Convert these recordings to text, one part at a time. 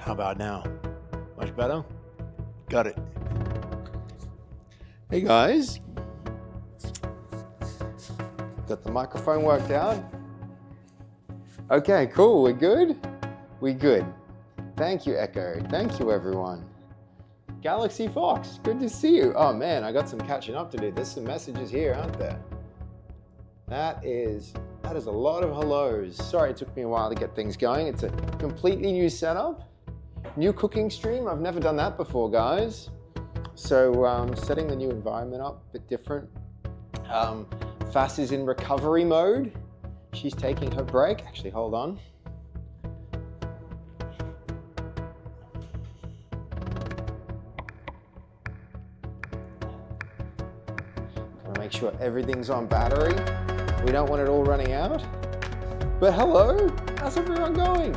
How about now? Much better? Got it. Hey guys. Got the microphone worked out. Okay, cool. We're good? We good. Thank you, Echo. Thank you, everyone. Galaxy Fox, good to see you. Oh man, I got some catching up to do. There's some messages here, aren't there? That is a lot of hellos. Sorry it took me a while to get things going. It's a completely new setup. New cooking stream. I've never done that before, guys. So setting the new environment up, a bit different. Fass is in recovery mode. She's taking her break. Actually, hold on. Gotta make sure everything's on battery. We don't want it all running out. But hello, how's everyone going?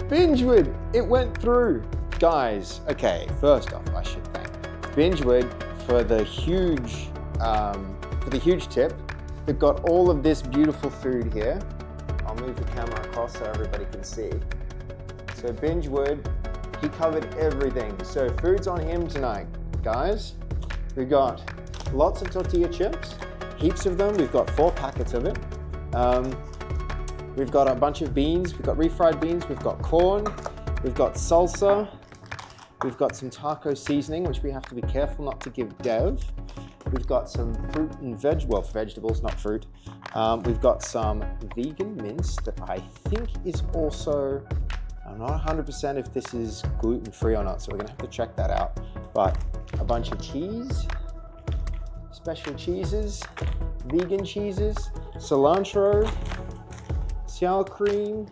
Bingewood, it went through. Guys, okay, first off, I should thank Bingewood for the huge tip that got all of this beautiful food here. I'll move the camera across so everybody can see. So Bingewood, he covered everything. So food's on him tonight, guys. We got lots of tortilla chips, heaps of them. We've got 4 packets of it. We've got a bunch of beans. We've got refried beans. We've got corn. We've got salsa. We've got some taco seasoning, which we have to be careful not to give Dev. We've got some fruit and vegetables, not fruit. We've got some vegan mince that I think is also, I'm not 100% if this is gluten-free or not, so we're gonna have to check that out. But a bunch of cheese, special cheeses, vegan cheeses, cilantro, sour cream.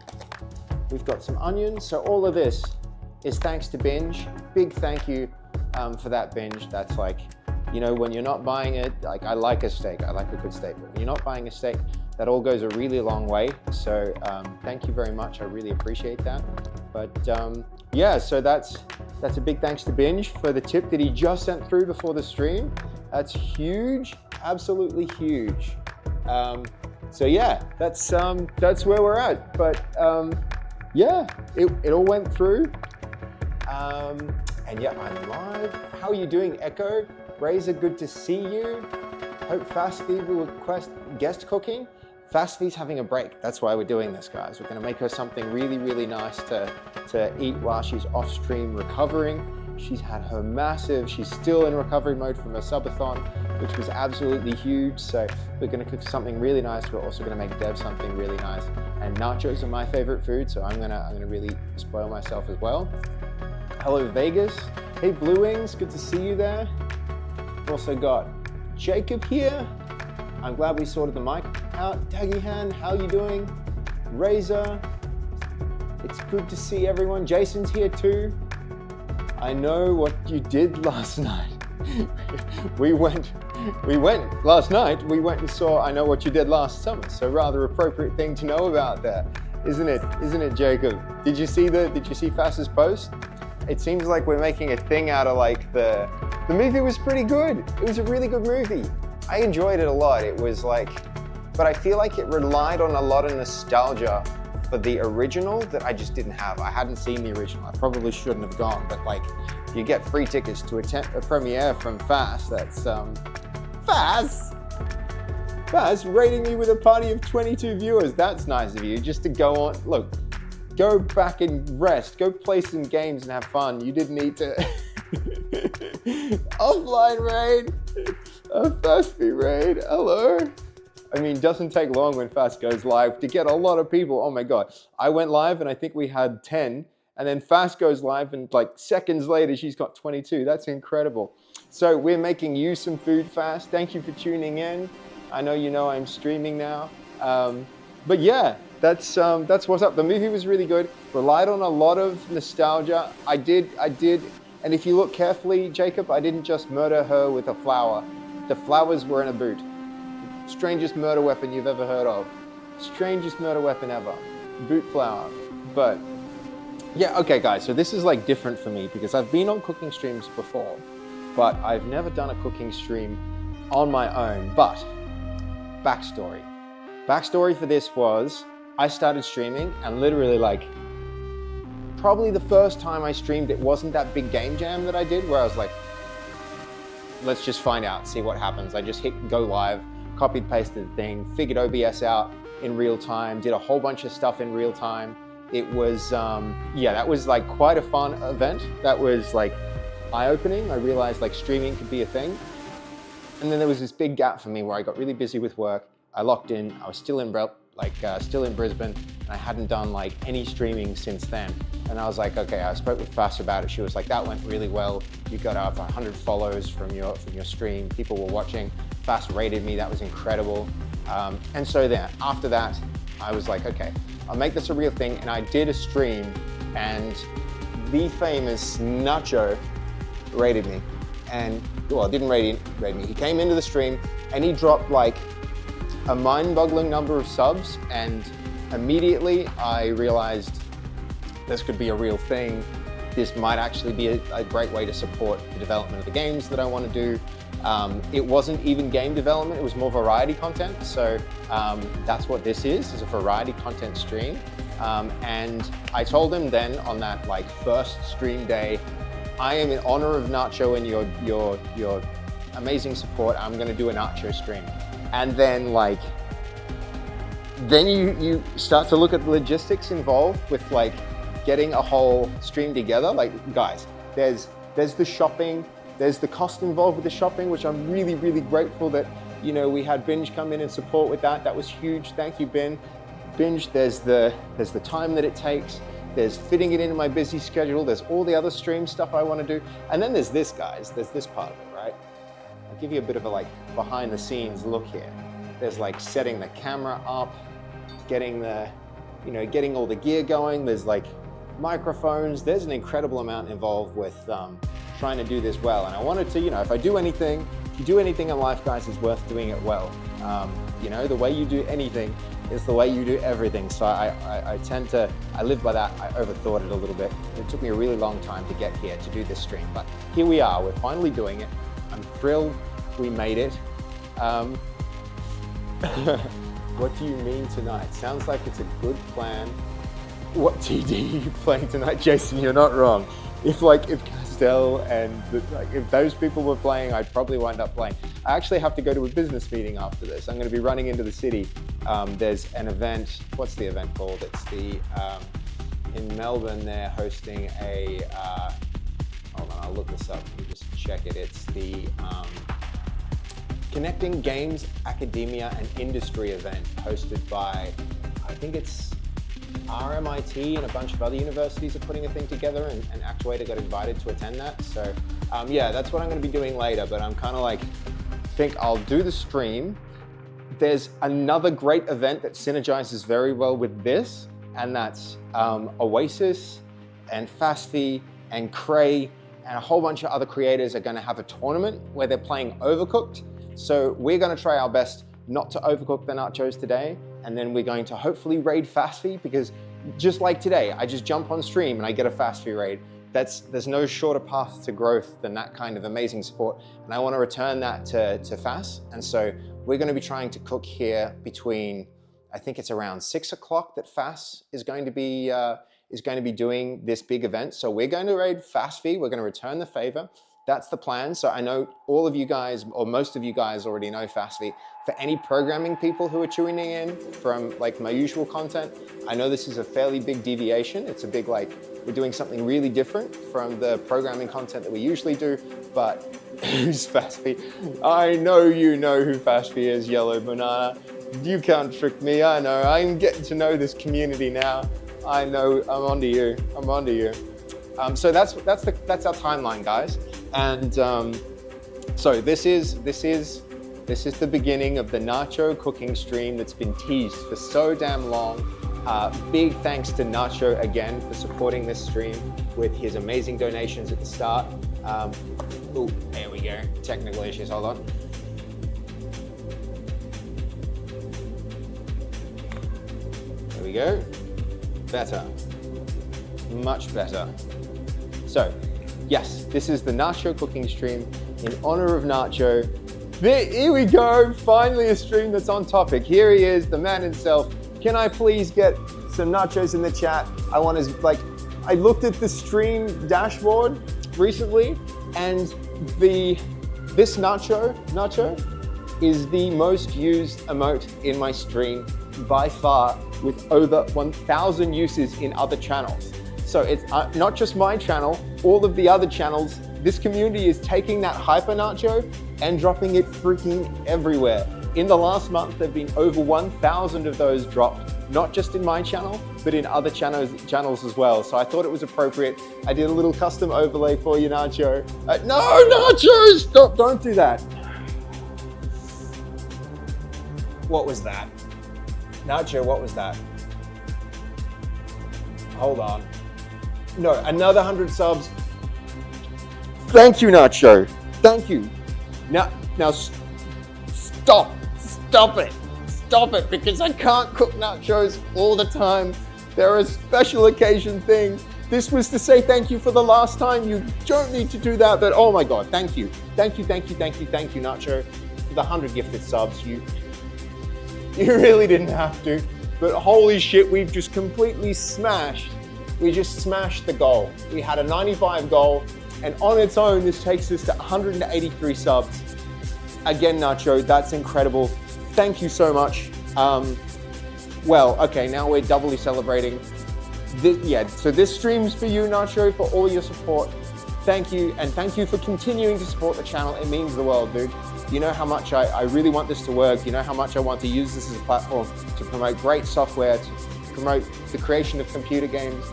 We've got some onions. So all of this is thanks to Binge. Big thank you for that, Binge. That's like, you know, when you're not buying it, like I like a steak, I like a good steak, but when you're not buying a steak, that all goes a really long way. So thank you very much. I really appreciate that. But yeah, so that's a big thanks to Binge for the tip that he just sent through before the stream. That's huge, absolutely huge. So yeah, that's where we're at. But yeah, it all went through. And yeah, I'm live. How are you doing, Echo? Razor, good to see you. Hope Fastfeed will request guest cooking. Fastfeed's having a break. That's why we're doing this, guys. We're gonna make her something really, really nice to eat while she's off stream recovering. She's had her she's still in recovery mode from her subathon, which was absolutely huge. So we're gonna cook something really nice. We're also gonna make Dev something really nice. And nachos are my favorite food, so I'm gonna really spoil myself as well. Hello, Vegas. Hey, Blue Wings, good to see you there. Also got Jacob here. I'm glad we sorted the mic out. Daggy Hand, how you doing? Razor, it's good to see everyone. Jason's here too. I know what you did last night. we went last night. We went and saw I Know What You Did Last Summer. So rather appropriate thing to know about there, isn't it, Jacob? Did you see Fass's post? It seems like we're making a thing out of like the movie was pretty good. It was a really good movie. I enjoyed it a lot. It was like, but I feel like it relied on a lot of nostalgia for the original that I just didn't have. I hadn't seen the original. I probably shouldn't have gone, but like, you get free tickets to a premiere from Fass. That's Fass rating me with a party of 22 viewers. That's nice of you. Just to go on, look, go back and rest. Go play some games and have fun. You didn't need to. Offline raid, a Fastfeed raid. Hello. I mean, doesn't take long when Fass goes live to get a lot of people. Oh my God. I went live and I think we had 10, and then Fass goes live and like seconds later, she's got 22. That's incredible. So we're making you some food, Fass. Thank you for tuning in. I know you know I'm streaming now. But yeah, that's what's up. The movie was really good. Relied on a lot of nostalgia. I did. And if you look carefully, Jacob, I didn't just murder her with a flower. The flowers were in a boot. Strangest murder weapon you've ever heard of. Strangest murder weapon ever. Boot flower. But yeah, okay guys, so this is like different for me because I've been on cooking streams before, but I've never done a cooking stream on my own. But backstory. Backstory for this was I started streaming and literally like probably the first time I streamed, it wasn't that big game jam that I did where I was like, let's just find out, see what happens. I just hit go live, copied, pasted the thing, figured OBS out in real time, did a whole bunch of stuff in real time. It was, yeah, that was like quite a fun event. That was like eye-opening. I realized like streaming could be a thing. And then there was this big gap for me where I got really busy with work. I locked in, I was still in Brisbane, and I hadn't done like any streaming since then. And I was like, okay, I spoke with Fast about it. She was like, that went really well. You got up 100 follows from your stream. People were watching. Fast rated me, that was incredible. And so then after that, I was like, okay, I'll make this a real thing. And I did a stream, and the famous Nacho rated me. And, well, didn't rate me. He came into the stream and he dropped like a mind-boggling number of subs, and immediately I realized this could be a real thing. This might actually be a great way to support the development of the games that I want to do. It wasn't even game development, it was more variety content. So that's what this is a variety content stream. And I told him then on that like first stream day, I am in honor of Nacho and your amazing support. I'm gonna do a Nacho stream. And then like, then you start to look at the logistics involved with like getting a whole stream together. Like guys, there's the shopping, there's the cost involved with the shopping, which I'm really, really grateful that, you know, we had Binge come in and support with that. That was huge. Thank you, Binge. There's the time that it takes. There's fitting it into my busy schedule. There's all the other stream stuff I want to do. And then there's this, guys. There's this part of it, right? I'll give you a bit of a like behind the scenes look here. There's like setting the camera up, getting getting all the gear going. There's like microphones. There's an incredible amount involved with trying to do this well. And I wanted to, if you do anything in life, guys, it's worth doing it well. The way you do anything is the way you do everything. So I live by that. I overthought it a little bit. It took me a really long time to get here to do this stream, but here we are. We're finally doing it. I'm thrilled we made it. What do you mean tonight? Sounds like it's a good plan. What TD are you playing tonight? Jason, you're not wrong. If Castell and if those people were playing, I'd probably wind up playing. I actually have to go to a business meeting after this. I'm going to be running into the city. There's an event. What's the event called? It's the in Melbourne. They're hosting a. Hold on, I'll look this up. Let me just check it. It's the Connecting Games, Academia and Industry event hosted by, I think it's RMIT and a bunch of other universities are putting a thing together, and Actuator got invited to attend that. So yeah, that's what I'm going to be doing later, but I'm kind of like, think I'll do the stream. There's another great event that synergizes very well with this, and that's Oasis and Fastfy and Cray and a whole bunch of other creators are going to have a tournament where they're playing Overcooked. So we're going to try our best not to overcook the nachos today, and then we're going to hopefully raid Fastfy, because just like today, I just jump on stream and I get a Fastfy raid. There's no shorter path to growth than that kind of amazing support, and I want to return that to Fast. And so we're going to be trying to cook here between, I think it's around 6 o'clock that Fast is going to be doing this big event. So we're going to raid Fastfy. We're going to return the favor. That's the plan. So I know all of you guys, or most of you guys already know Fastfy. For any programming people who are tuning in from like my usual content, I know this is a fairly big deviation. It's a big, like, we're doing something really different from the programming content that we usually do, but who's Fastfy? I know you know who Fastfy is, Yellow Banana. You can't trick me, I know. I'm getting to know this community now. I know, I'm onto you, I'm onto you. So that's our timeline, guys. And so this is the beginning of the Nacho cooking stream that's been teased for so damn long. Big thanks to Nacho again for supporting this stream with his amazing donations at the start. Oh, there we go. Technical issues, hold on. There we go. Better. Much better. So, yes, this is the Nacho cooking stream in honor of Nacho. Here we go, finally a stream that's on topic. Here he is, the man himself. Can I please get some nachos in the chat? I want as I looked at the stream dashboard recently, and this nacho is the most used emote in my stream by far, with over 1,000 uses in other channels. So it's not just my channel, all of the other channels. This community is taking that hyper nacho and dropping it freaking everywhere. In the last month, there've been over 1,000 of those dropped, not just in my channel, but in other channels as well. So I thought it was appropriate. I did a little custom overlay for you, Nacho. No, Nacho, stop, don't do that. What was that? Nacho, what was that? Hold on. No, another 100 subs. Thank you, Nacho. Thank you. Now stop it, because I can't cook nachos all the time. They're a special occasion thing. This was to say thank you for the last time. You don't need to do that, but oh my God, thank you. Thank you, Nacho, for the 100 gifted subs. You really didn't have to, but holy shit, we've just completely smashed. We just smashed the goal. We had a 95 goal, and on its own, this takes us to 183 subs. Again, Nacho, that's incredible. Thank you so much. Well, okay, now we're doubly celebrating. So this stream's for you, Nacho, for all your support. Thank you, and thank you for continuing to support the channel. It means the world, dude. You know how much I really want this to work. You know how much I want to use this as a platform to promote great software, to promote the creation of computer games.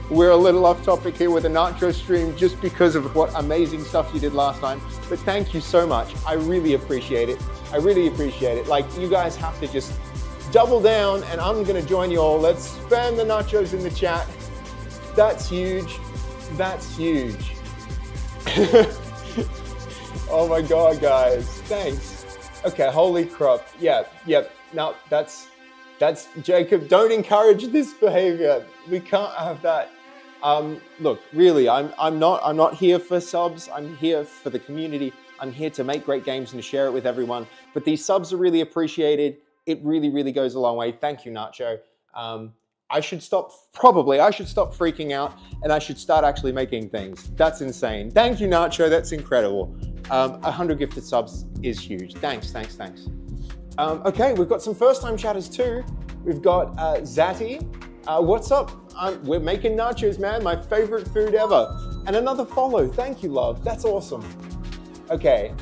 We're a little off topic here with the Nacho stream just because of what amazing stuff you did last time. But thank you so much. I really appreciate it. I really appreciate it. Like, you guys have to just double down, and I'm gonna join you all. Let's spam the nachos in the chat. That's huge. That's huge. Oh my God, guys, thanks. Okay, holy crap. Yep. No, that's Jacob. Don't encourage this behavior. We can't have that. Look, really, I'm not here for subs. I'm here for the community. I'm here to make great games and to share it with everyone. But these subs are really appreciated. It really goes a long way. Thank you, Nacho. I should stop freaking out, and I should start actually making things. That's insane. Thank you, Nacho. That's incredible. 100 gifted subs is huge. Thanks. Okay, we've got some first-time chatters too. We've got Zati. What's up? We're making nachos, man. My favorite food ever. And another follow. Thank you, love. That's awesome. Okay.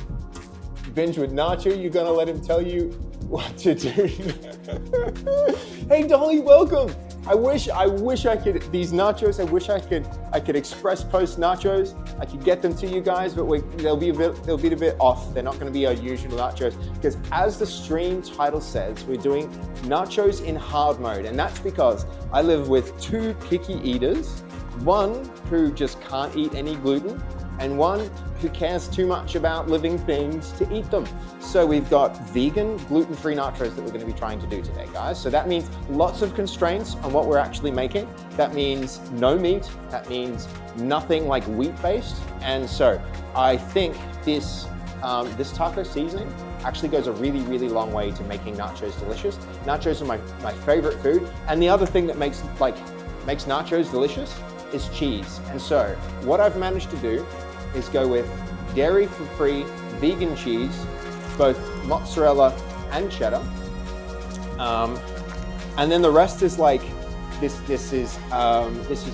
Binge with Nacho. You're gonna let him tell you what to do. Hey, Dolly, welcome. I wish I could, these nachos, I wish I could express post nachos. I could get them to you guys, but they'll be a bit off. They're not going to be our usual nachos, because as the stream title says, we're doing nachos in hard mode. And that's because I live with two picky eaters, one who just can't eat any gluten, and one who cares too much about living things to eat them. So we've got vegan, gluten-free nachos that we're gonna be trying to do today, guys. So that means lots of constraints on what we're actually making. That means no meat, that means nothing like wheat-based. And so I think this taco seasoning actually goes a really long way to making nachos delicious. Nachos are my favorite food. And the other thing that makes nachos delicious is cheese. And so what I've managed to do is go with dairy-free vegan cheese, both mozzarella and cheddar. And then the rest is like, this is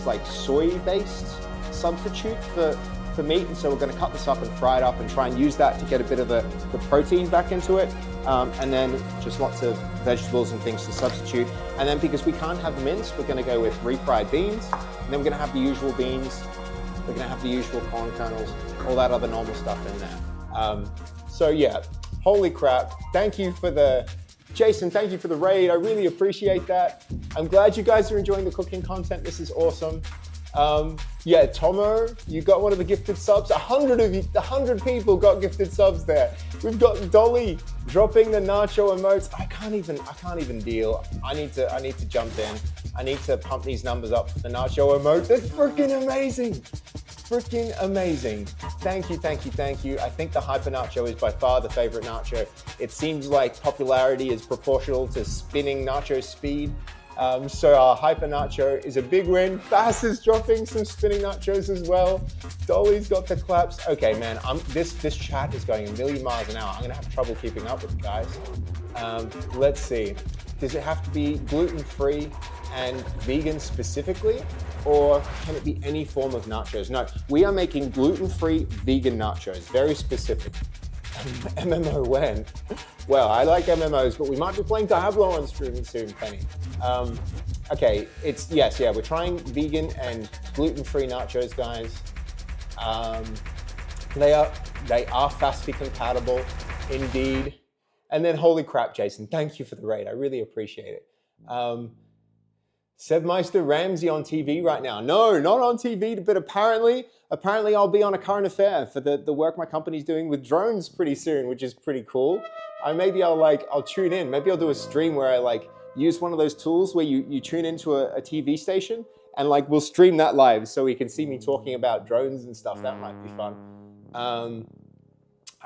like soy-based substitute for meat. And so we're gonna cut this up and fry it up and try and use that to get a bit of the protein back into it. And then just lots of vegetables and things to substitute. And then because we can't have mince, we're gonna go with refried beans. And then we're gonna have the usual beans. We're gonna have the usual corn kernels, all that other normal stuff in there. So yeah, holy crap. Thank you for Jason, thank you for the raid. I really appreciate that. I'm glad you guys are enjoying the cooking content. This is awesome. Yeah, Tomo, you got one of the gifted subs. 100 people got gifted subs there. We've got Dolly dropping the nacho emotes. I can't even deal. I need to jump in. I need to pump these numbers up for the nacho emote. That's freaking amazing. Freaking amazing. Thank you. I think the hyper nacho is by far the favorite nacho. It seems like popularity is proportional to spinning nacho speed. So our hyper nacho is a big win. Fast is dropping some spinning nachos as well. Dolly's got the claps. Okay, man, this chat is going a million miles an hour. I'm gonna have trouble keeping up with it, guys. Let's see. Does it have to be gluten-free and vegan specifically, or can it be any form of nachos? No, we are making gluten-free vegan nachos, very specific. MMO when? Well, I like MMOs, but we might be playing Diablo on stream soon, Penny. Okay, we're trying vegan and gluten-free nachos, guys. They are Fastly compatible, indeed. And then, holy crap, Jason, thank you for the raid. I really appreciate it. Sebmeister Ramsey on TV right now. No, not on TV, but apparently I'll be on a current affair for the work my company's doing with drones pretty soon, which is pretty cool. Maybe I'll tune in. Maybe I'll do a stream where I use one of those tools where you tune into a TV station and we'll stream that live so we can see me talking about drones and stuff. That might be fun.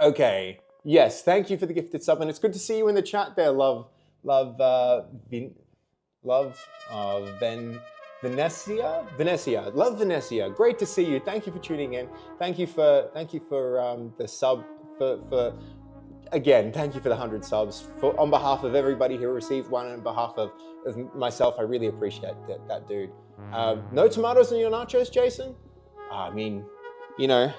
Okay. Yes, thank you for the gifted sub, and it's good to see you in the chat there, Venetia. Love Venetia. Great to see you. Thank you for tuning in. Thank you for the sub for again. Thank you for the 100 subs. On behalf of everybody who received one, and on behalf of myself, I really appreciate that dude. No tomatoes in your nachos, Jason? I mean, you know.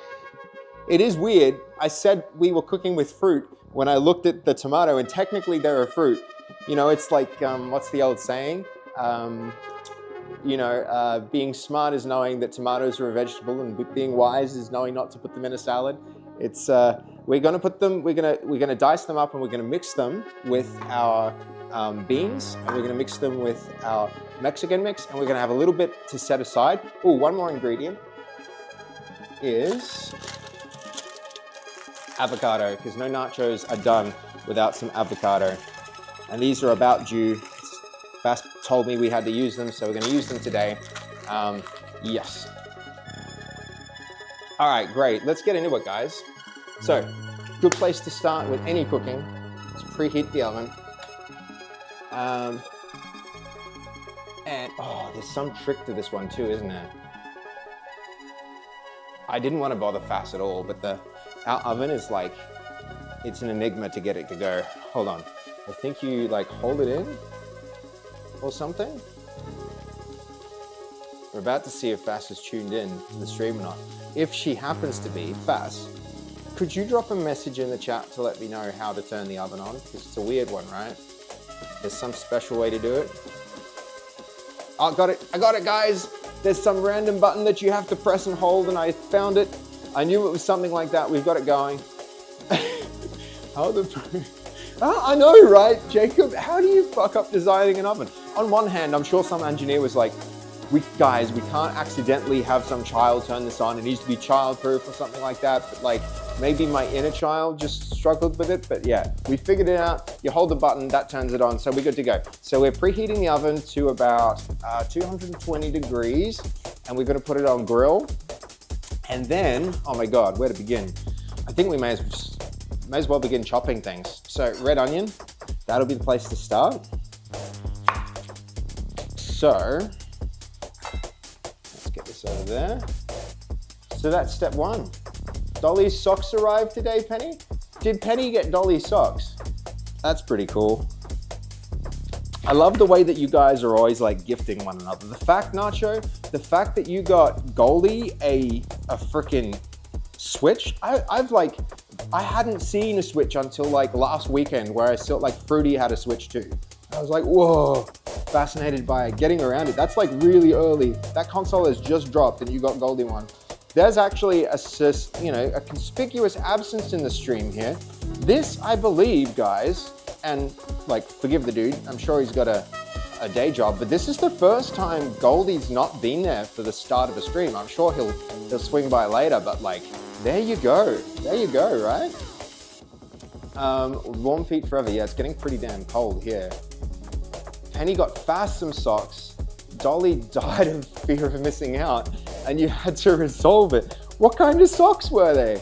It is weird. I said we were cooking with fruit when I looked at the tomato, and technically they're a fruit. You know, it's like, what's the old saying? Being smart is knowing that tomatoes are a vegetable, and being wise is knowing not to put them in a salad. It's we're gonna dice them up, and we're gonna mix them with our beans, and we're gonna mix them with our Mexican mix, and we're gonna have a little bit to set aside. Oh, one more ingredient is avocado, because no nachos are done without some avocado. And these are about due. Fast told me we had to use them, so we're going to use them today. Yes. All right, great. Let's get into it, guys. So, good place to start with any cooking is preheat the oven. And there's some trick to this one too, isn't there? I didn't want to bother fast at all, but our oven is it's an enigma to get it to go. Hold on. I think you hold it in or something. We're about to see if Fast is tuned in to the stream or not. If she happens to be, Fast, could you drop a message in the chat to let me know how to turn the oven on? Because it's a weird one, right? There's some special way to do it. Oh, got it. I got it, guys. There's some random button that you have to press and hold, and I found it. I knew it was something like that. We've got it going. I know, right, Jacob? How do you fuck up designing an oven? On one hand, I'm sure some engineer was like, we can't accidentally have some child turn this on. It needs to be childproof or something like that. But maybe my inner child just struggled with it. But yeah, we figured it out. You hold the button, that turns it on. So we're good to go. So we're preheating the oven to about 220 degrees, and we're going to put it on grill. And then, oh my God, where to begin? I think we may as well begin chopping things. So red onion, that'll be the place to start. So let's get this over there. So that's step one. Dolly's socks arrived today, Penny? Did Penny get Dolly's socks? That's pretty cool. I love the way that you guys are always gifting one another. The fact, Nacho, the fact that you got Goldie a freaking Switch, I hadn't seen a Switch until last weekend, where I saw Fruity had a Switch too. I was like, whoa, fascinated by it, getting around it. That's really early. That console has just dropped and you got Goldie one. There's actually a conspicuous absence in the stream here. This, I believe, guys, and forgive the dude, I'm sure he's got a day job, but this is the first time Goldie's not been there for the start of a stream. I'm sure he'll swing by later, but there you go, right? Warm feet forever. Yeah, it's getting pretty damn cold here. Penny got Fast some socks. Dolly died of fear of missing out, and you had to resolve it. What kind of socks were they?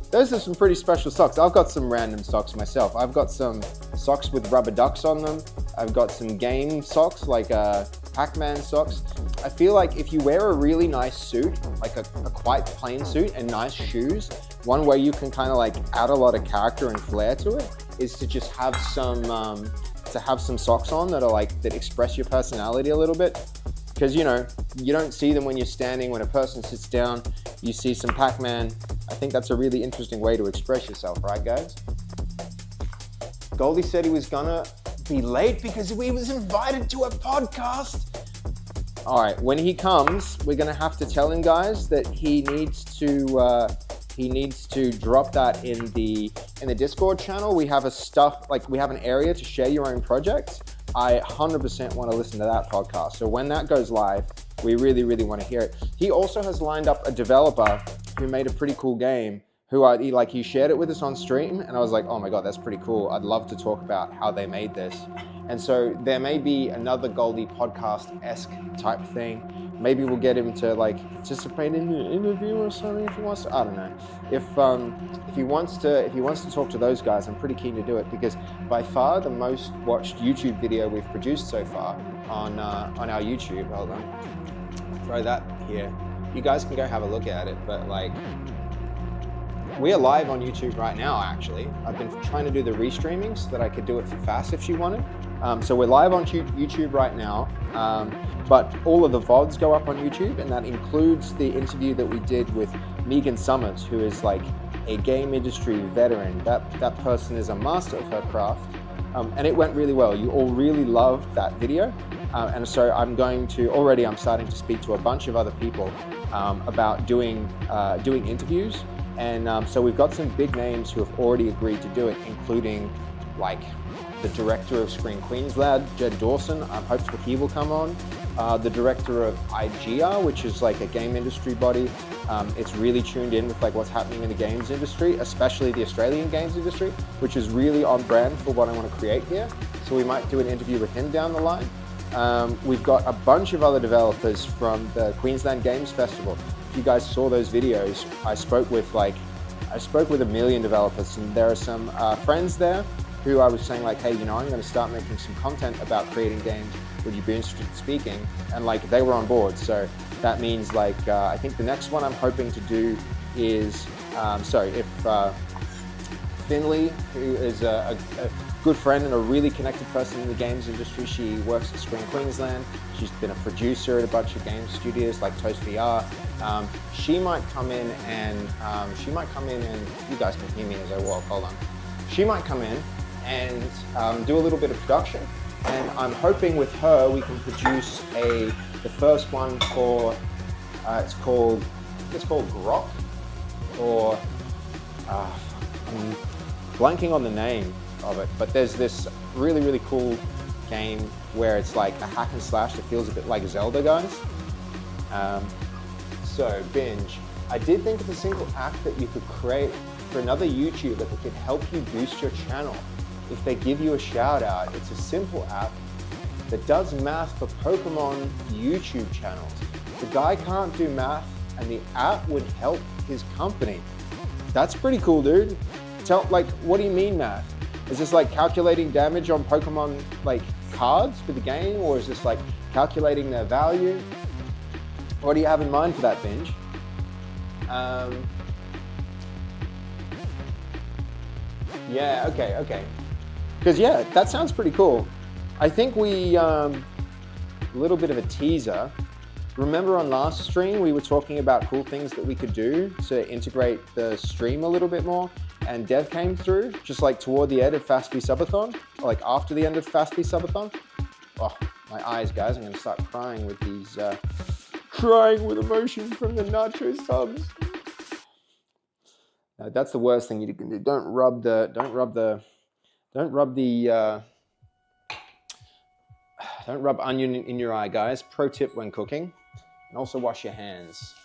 Those are some pretty special socks. I've got some random socks myself. I've got some socks with rubber ducks on them. I've got some game socks, like Pac-Man socks. I feel like if you wear a really nice suit, like a quite plain suit and nice shoes, one way you can kind of like add a lot of character and flair to it is to just have some socks on that are like, that express your personality a little bit. Because, you know, you don't see them when you're standing. When a person sits down, you see some Pac-Man. I think that's a really interesting way to express yourself, right, guys? Goldie said he was gonna be late because we was invited to a podcast. All right, when he comes, we're gonna have to tell him, guys, that he needs to drop that in the Discord channel. We have we have an area to share your own projects. I 100% want to listen to that podcast. So when that goes live, we really, really want to hear it. He also has lined up a developer who made a pretty cool game, he shared it with us on stream, and I was like, oh my God, that's pretty cool. I'd love to talk about how they made this. And so there may be another Goldie podcast-esque type thing. Maybe we'll get him to like participate in the interview or something if he wants to. I don't know. If he wants to talk to those guys, I'm pretty keen to do it, because by far the most watched YouTube video we've produced so far on our YouTube. Hold on, throw that here. You guys can go have a look at it, but like, we are live on YouTube right now, actually. I've been trying to do the restreaming so that I could do it for fast if she wanted. So we're live on YouTube right now, but all of the VODs go up on YouTube, and that includes the interview that we did with Megan Summers, who is like a game industry veteran. That person is a master of her craft, and it went really well. You all really loved that video, and so I'm starting to speak to a bunch of other people about doing interviews. And so we've got some big names who have already agreed to do it, including like the director of Screen Queensland, Jed Dawson. I'm hopeful he will come on. The director of IGR, which is like a game industry body. It's really tuned in with like what's happening in the games industry, especially the Australian games industry, which is really on brand for what I want to create here. So we might do an interview with him down the line. We've got a bunch of other developers from the Queensland Games Festival. If you guys saw those videos, I spoke with a million developers, and there are some friends there who I was saying like, hey, you know, I'm going to start making some content about creating games. Would you be interested in speaking? And like, they were on board. So that means like, I think the next one I'm hoping to do is, if Finley, who is a good friend and a really connected person in the games industry. She works at Screen Queensland. She's been a producer at a bunch of game studios like Toast VR. She might come in and you guys can hear me as I walk. Hold on. She might come in and do a little bit of production. And I'm hoping with her we can produce the first one for it's called Grok, or I'm blanking on the name of it, but there's this really, really cool game where it's like a hack and slash that feels a bit like Zelda, guys. So Binge, I did think of a single app that you could create for another YouTuber that could help you boost your channel if they give you a shout out. It's a simple app that does math for Pokemon YouTube channels. The guy can't do math and the app would help his company. That's pretty cool, dude. What do you mean math? Is this like calculating damage on Pokemon like cards for the game, or is this like calculating their value? What do you have in mind for that, Binge? Yeah, okay. Because yeah, that sounds pretty cool. I think a little bit of a teaser. Remember on last stream, we were talking about cool things that we could do to integrate the stream a little bit more, and Dev came through just like toward the end of Fast V Subathon, or like after the end of Fast V Subathon. Oh, my eyes, guys, I'm gonna start crying with these, crying with emotion from the Nachos subs. No, that's the worst thing you can do. Don't rub onion in your eye, guys. Pro tip when cooking. And also wash your hands.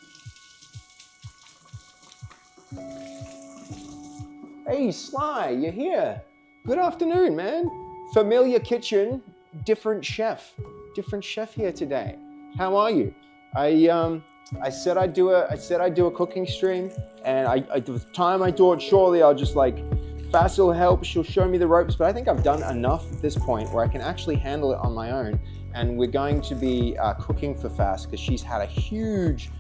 Hey, Sly, you're here. Good afternoon, man. Familiar kitchen, different chef. Different chef here today. How are you? I said I'd do a cooking stream, and the time I thought surely I'll just like Fass will help, she'll show me the ropes, but I think I've done enough at this point where I can actually handle it on my own. And we're going to be cooking for Fass because she's had a huge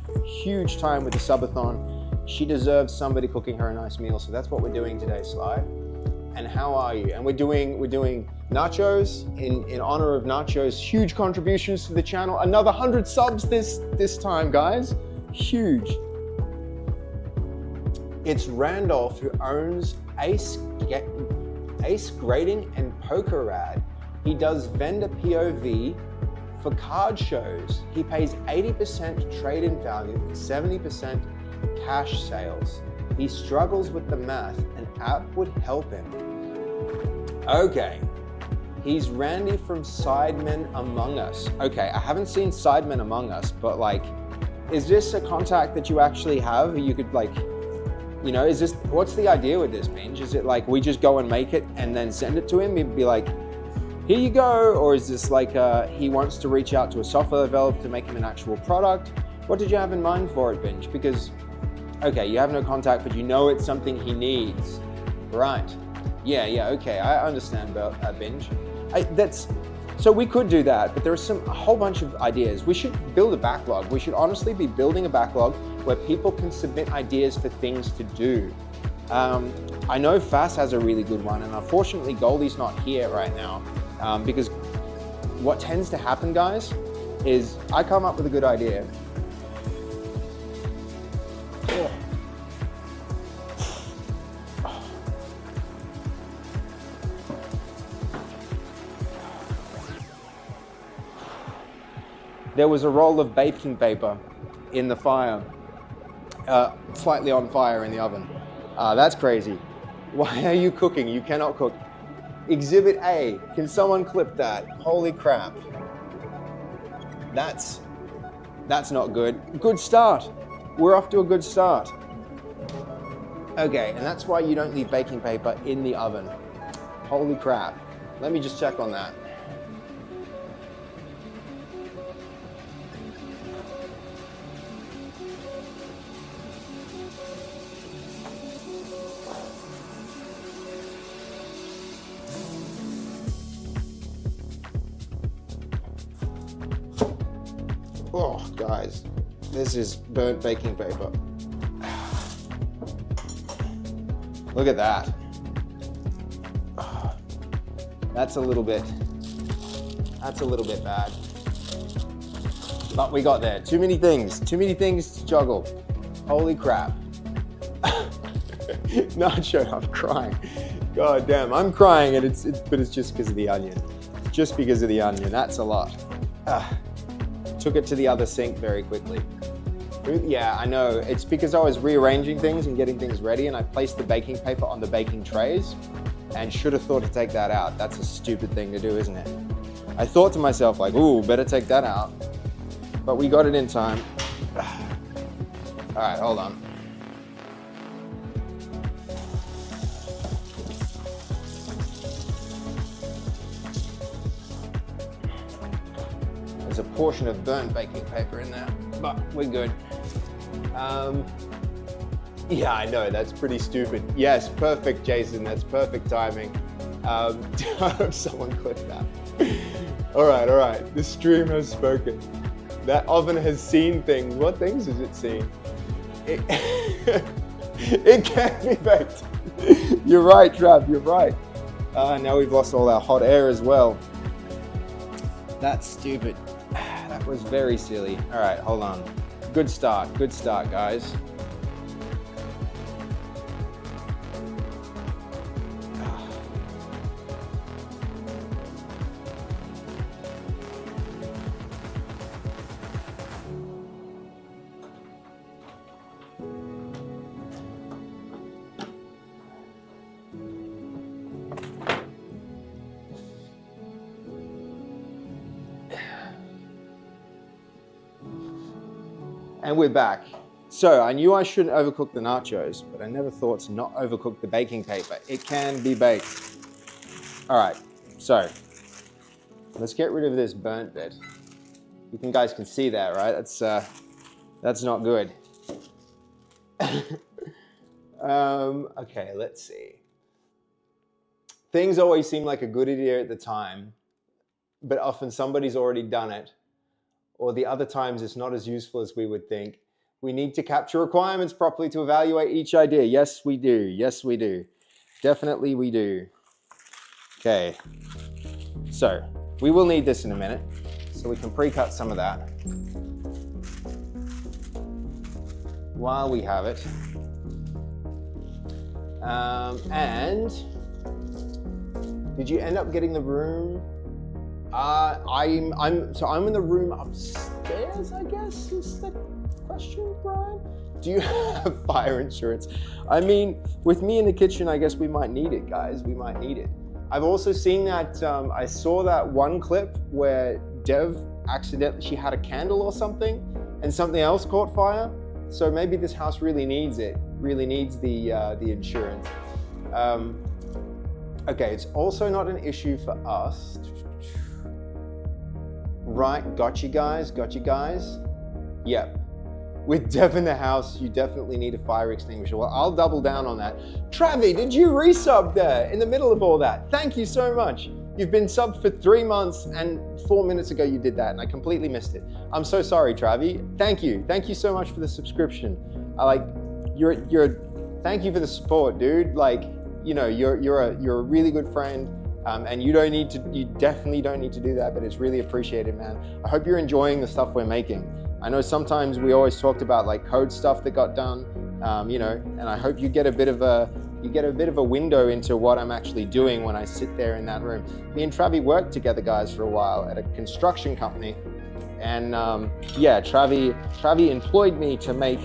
time with the subathon. She deserves somebody cooking her a nice meal, so that's what we're doing today, Sly. And how are you? And we're doing nachos in honor of Nachos' huge contributions to the channel. Another 100 subs this time, guys. Huge. It's Randolph who owns Ace Grading and PokerRad. He does vendor POV for card shows. He pays 80% trade-in value and 70% cash sales. He struggles with the math. An app would help him. Okay. He's Randy from Sidemen Among Us. Okay, I haven't seen Sidemen Among Us, but like, is this a contact that you actually have? You could like, you know, is this, what's the idea with this, Binge? Is it like we just go and make it and then send it to him? He'd be like, here you go. Or is this like he wants to reach out to a software developer to make him an actual product? What did you have in mind for it, Binge? Because, okay, you have no contact, but you know it's something he needs. Right. Yeah, okay, I understand about Binge. So we could do that, but there's a whole bunch of ideas. We should build a backlog. We should honestly be building a backlog where people can submit ideas for things to do. I know Fass has a really good one, and unfortunately Goldie's not here right now, because what tends to happen, guys, is I come up with a good idea. There was a roll of baking paper in the fire, slightly on fire in the oven. That's crazy. Why are you cooking? You cannot cook. Exhibit A, can someone clip that? Holy crap. That's not good. Good start. We're off to a good start. Okay, and that's why you don't leave baking paper in the oven. Holy crap. Let me just check on that. Oh, guys, this is burnt baking paper. Look at that. That's a little bit bad. But we got there. Too many things to juggle. Holy crap. Nacho, I'm crying. God damn, I'm crying, and but it's just because of the onion. Just because of the onion, that's a lot. Took it to the other sink very quickly. Yeah, I know. It's because I was rearranging things and getting things ready, and I placed the baking paper on the baking trays and should have thought to take that out. That's a stupid thing to do, isn't it? I thought to myself, like, ooh, better take that out. But we got it in time. All right, hold on. There's a portion of burnt baking paper in there, but we're good. Yeah, I know, that's pretty stupid. Yes, perfect, Jason, that's perfect timing. I hope someone clipped that. All right, the stream has spoken. That oven has seen things. What things has it seen? It can't be baked. You're right, Trav, you're right. Now we've lost all our hot air as well. That's stupid. That was very silly. All right, hold on. Good start, guys. And we're back. So I knew I shouldn't overcook the nachos, but I never thought to not overcook the baking paper. It can be baked. All right, so let's get rid of this burnt bit. You guys can see that, right? That's not good. Okay, let's see. things always seem like a good idea at the time, but often somebody's already done it, or the other times it's not as useful as we would think. We need to capture requirements properly to evaluate each idea. Yes, we do. Yes, we do. Definitely we do. Okay, so we will need this in a minute, so we can pre-cut some of that while we have it. And did you end up getting the room? I'm in the room upstairs, I guess is the question, Brian. Do you have fire insurance? I mean, with me in the kitchen, I guess we might need it, guys. We might need it. I've also seen that, I saw that one clip where Dev accidentally, she had a candle or something, and something else caught fire. So maybe this house really needs it, really needs the insurance. Okay, it's also not an issue for us. Right, got you guys. Yep. With Dev in the house, you definitely need a fire extinguisher. Well, I'll double down on that. Travi, did you resub there in the middle of all that? Thank you so much. You've been subbed for 3 months and 4 minutes ago you did that and I completely missed it. I'm so sorry, Travi. Thank you. Thank you so much for the subscription. Thank you for the support, dude. Like, you know, you're a really good friend. And you definitely don't need to do that, but it's really appreciated, man. I hope you're enjoying the stuff we're making. I know sometimes we always talked about like code stuff that got done, you know, and I hope you get a bit of a window into what I'm actually doing when I sit there in that room. Me and Travi worked together, guys, for a while at a construction company, and yeah, Travi employed me to make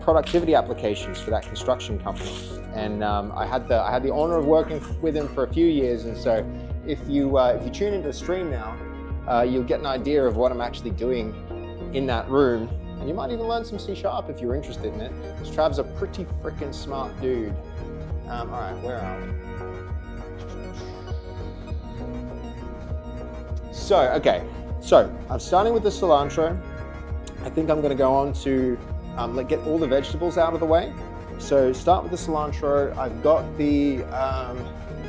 productivity applications for that construction company. And I had the honor of working with him for a few years. And so if you tune into the stream now, you'll get an idea of what I'm actually doing in that room. And you might even learn some C# if you're interested in it, because Trav's a pretty freaking smart dude. All right, where are we? So, okay, so I'm starting with the cilantro. I think I'm gonna go on to get all the vegetables out of the way. So start with the cilantro. I've got the,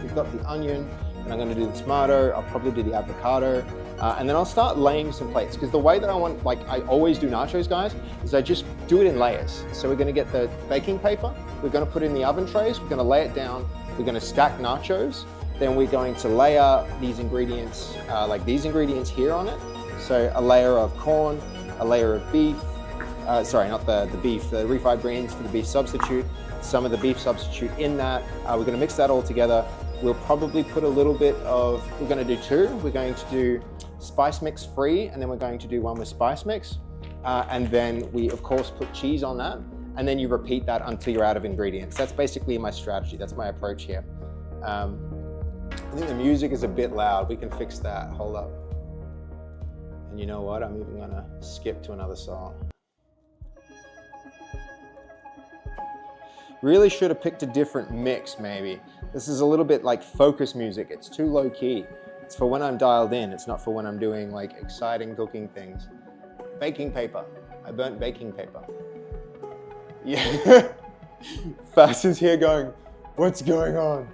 we've got the onion, and I'm gonna do the tomato. I'll probably do the avocado, and then I'll start laying some plates, because the way that I want, like I always do nachos, guys, is I just do it in layers. So we're gonna get the baking paper, we're gonna put it in the oven trays, we're gonna lay it down, we're gonna stack nachos, then we're going to layer these ingredients, like these ingredients here on it. So a layer of corn, a layer of beef, sorry, not the beef, the refried beans for the beef substitute, some of the beef substitute in that. We're gonna mix that all together. We'll probably put a little bit of, we're gonna do two. We're going to do spice mix free, and then we're going to do one with spice mix. And then we, of course, put cheese on that. And then you repeat that until you're out of ingredients. That's basically my strategy. That's my approach here. I think the music is a bit loud. We can fix that, hold up. And you know what? I'm even gonna skip to another song. Really should have picked a different mix, maybe. This is a little bit like focus music. It's too low key. It's for when I'm dialed in. It's not for when I'm doing like exciting cooking things. Baking paper. I burnt baking paper. Yeah. Fast is here going, what's going on?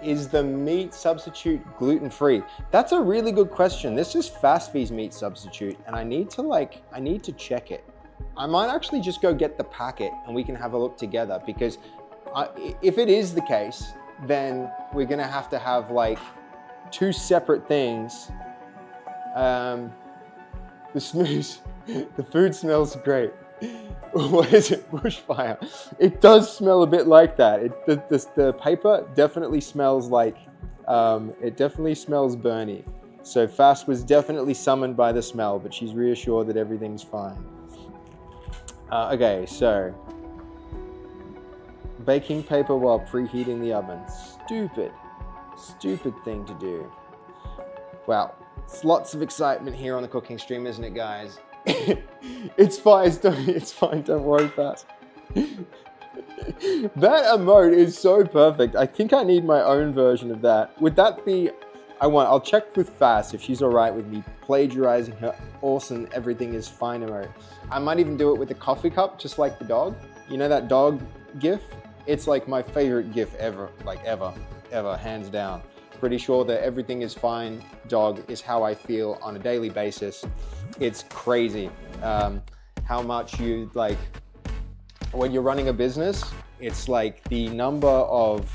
Is the meat substitute gluten-free? That's a really good question. This is FastV's meat substitute, and I need to check it. I might actually just go get the packet and we can have a look together, because if it is the case, then we're gonna have to have like two separate things. The food smells great. What is it? Bushfire. It does smell a bit like that. The paper definitely smells like, it definitely smells burny. So Fast was definitely summoned by the smell, but she's reassured that everything's fine. Okay, so baking paper while preheating the oven. Stupid thing to do. Well, it's lots of excitement here on the cooking stream, isn't it, guys? It's fine, it's fine, don't worry, Fast. That emote is so perfect. I think I need my own version of that. Would that be, I'll check with Fast if she's all right with me plagiarizing her awesome everything is fine emote. I might even do it with a coffee cup, just like the dog. You know that dog GIF. It's like my favorite GIF ever, like ever, hands down. Pretty sure that everything is fine, dog, is how I feel on a daily basis. It's crazy how much you like, when you're running a business, it's like the number of,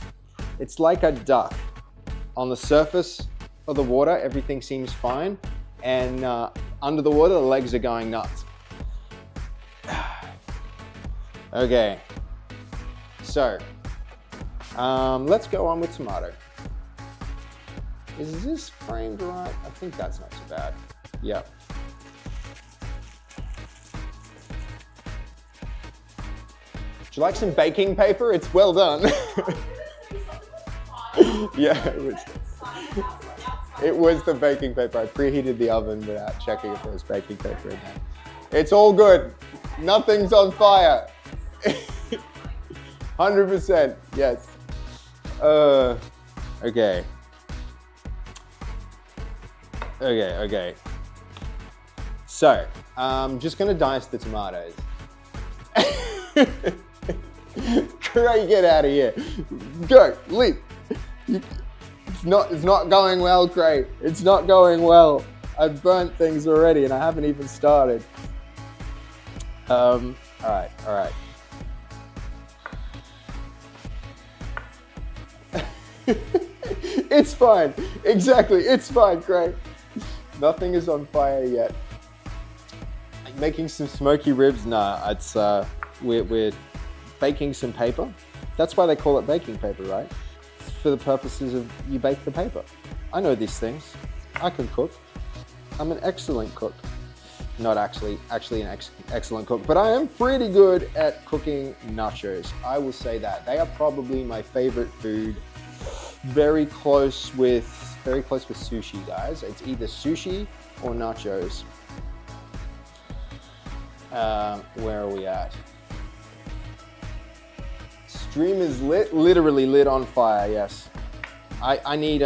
it's like a duck. On the surface of the water, everything seems fine. And under the water, the legs are going nuts. Okay, so let's go on with tomato. Is this framed right? I think that's not too bad. Yep. Would you like some baking paper? It's well done. Yeah, it was the baking paper. I preheated the oven without checking if there was baking paper in there. It's all good. Nothing's on fire. 100%, yes. Okay. Okay. So, I'm just gonna dice the tomatoes. Craig, get out of here. Go, leave. It's not going well, Craig. It's not going well. I've burnt things already and I haven't even started. All right. It's fine. Exactly, it's fine, Craig. Nothing is on fire yet. Making some smoky ribs? Nah, it's we're baking some paper. That's why they call it baking paper, right? It's for the purposes of you bake the paper. I know these things. I can cook. I'm an excellent cook. Not actually an excellent cook, but I am pretty good at cooking nachos. I will say that. They are probably my favorite food. Very close with sushi, guys. It's either sushi or nachos. Where are we at? Stream is lit, literally lit on fire. Yes, I need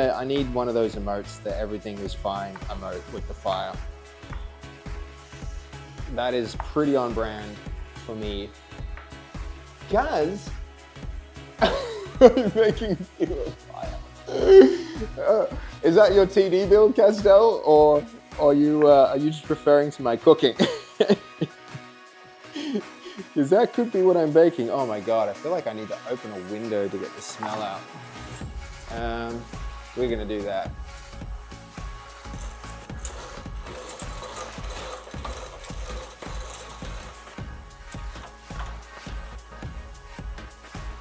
one of those emotes that everything is fine emote with the fire. That is pretty on brand for me. Guys, I'm making me feel on fire. Is that your TD build, Castell, or are you just referring to my cooking? Because that could be what I'm baking. Oh my God, I feel like I need to open a window to get the smell out. We're gonna do that.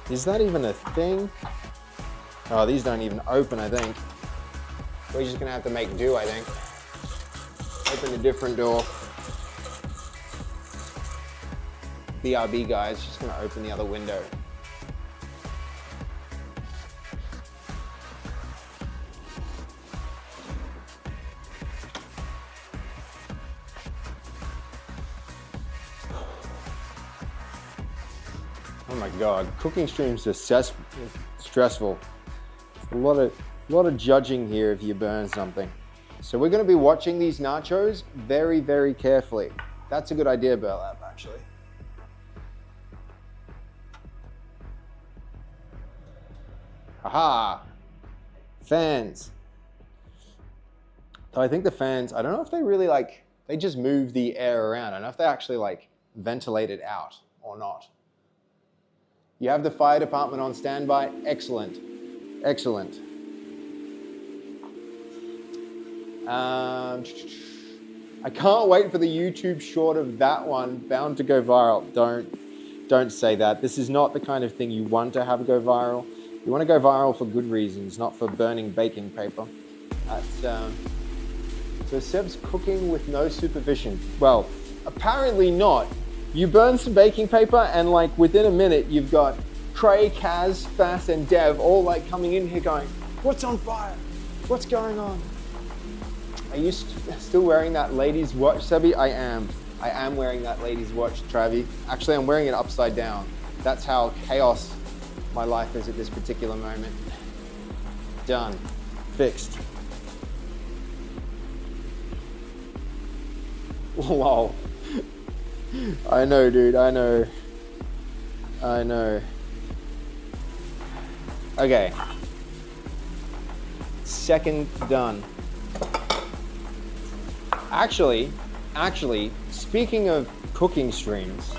Is that even a thing? Oh, these don't even open, I think. We're just gonna have to make do, I think. Open a different door. BRB guys, just gonna open the other window. Oh my God, cooking streams are stressful. A lot of judging here if you burn something. So we're gonna be watching these nachos very, very carefully. That's a good idea, Burlap, actually. Aha! Fans. So I think the fans, I don't know if they really they just move the air around. I don't know if they actually ventilate it out or not. You have the fire department on standby. Excellent. Excellent. I can't wait for the YouTube short of that one. Bound to go viral. Don't say that. This is not the kind of thing you want to have go viral. You want to go viral for good reasons, not for burning baking paper. So Seb's cooking with no supervision. Well, apparently not. You burn some baking paper and within a minute you've got Trey, Kaz, Fass and Dev all coming in here going, what's on fire? What's going on? Are you still wearing that ladies watch, Sebi? I am wearing that ladies watch, Travi. Actually, I'm wearing it upside down. That's how chaos my life is at this particular moment. Done. Fixed. Lol. I know, dude, I know. Okay. Second done. Actually, speaking of cooking streams,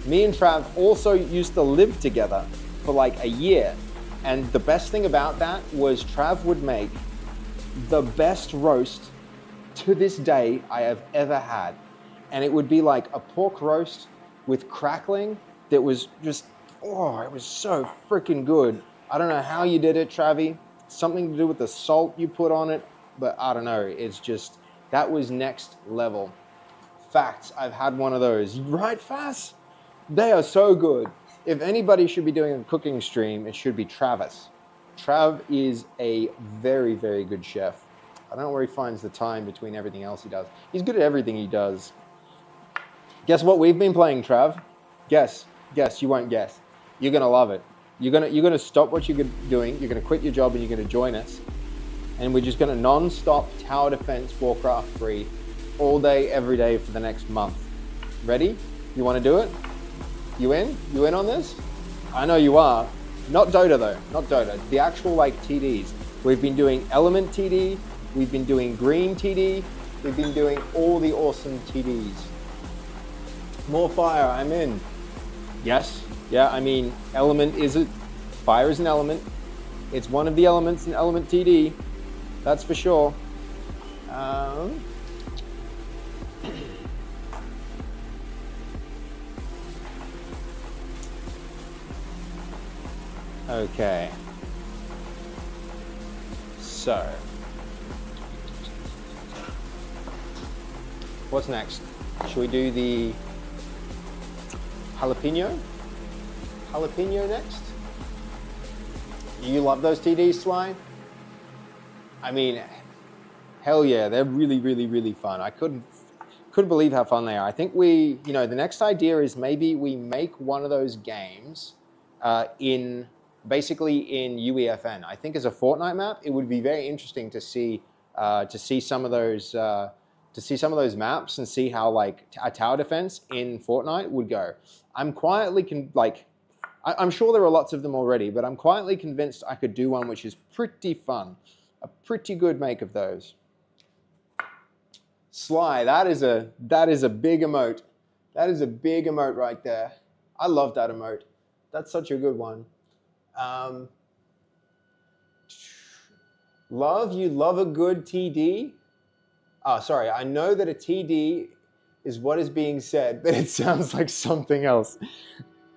me and Trav also used to live together for like a year. And the best thing about that was Trav would make the best roast to this day I have ever had. And it would be like a pork roast with crackling that was just, oh, it was so freaking good. I don't know how you did it, Travi. Something to do with the salt you put on it, but I don't know. It's just, that was next level. Facts, I've had one of those. Right, Fass? They are so good. If anybody should be doing a cooking stream, it should be Travis. Trav is a very, very good chef. I don't know where he finds the time between everything else he does. He's good at everything he does. Guess what we've been playing, Trav? Guess, you won't guess. You're gonna love it. You're gonna stop what you're doing, you're gonna quit your job and you're gonna join us. And we're just gonna non-stop tower defense Warcraft 3 all day, every day for the next month. Ready? You wanna do it? You in? You in on this? I know you are. Not Dota though, not Dota. The actual like TDs. We've been doing Element TD, we've been doing Green TD, we've been doing all the awesome TDs. More fire, I'm in. Yes, yeah, I mean, fire is an element. It's one of the elements in Element TD, that's for sure. Okay. So, what's next? Should we do the jalapeno? Jalapeno next? You love those TDs, Sly? I mean, hell yeah, they're really, really, really fun. I couldn't believe how fun they are. I think the next idea is maybe we make one of those games basically in UEFN. I think as a Fortnite map, it would be very interesting to see some of those maps and see how like a tower defense in Fortnite would go. I'm quietly I'm sure there are lots of them already, but I'm quietly convinced I could do one which is pretty fun, a pretty good make of those. Sly, that is a big emote. That is a big emote right there. I love that emote. That's such a good one. You love a good TD? Oh, sorry, I know that a TD is what is being said, but it sounds like something else.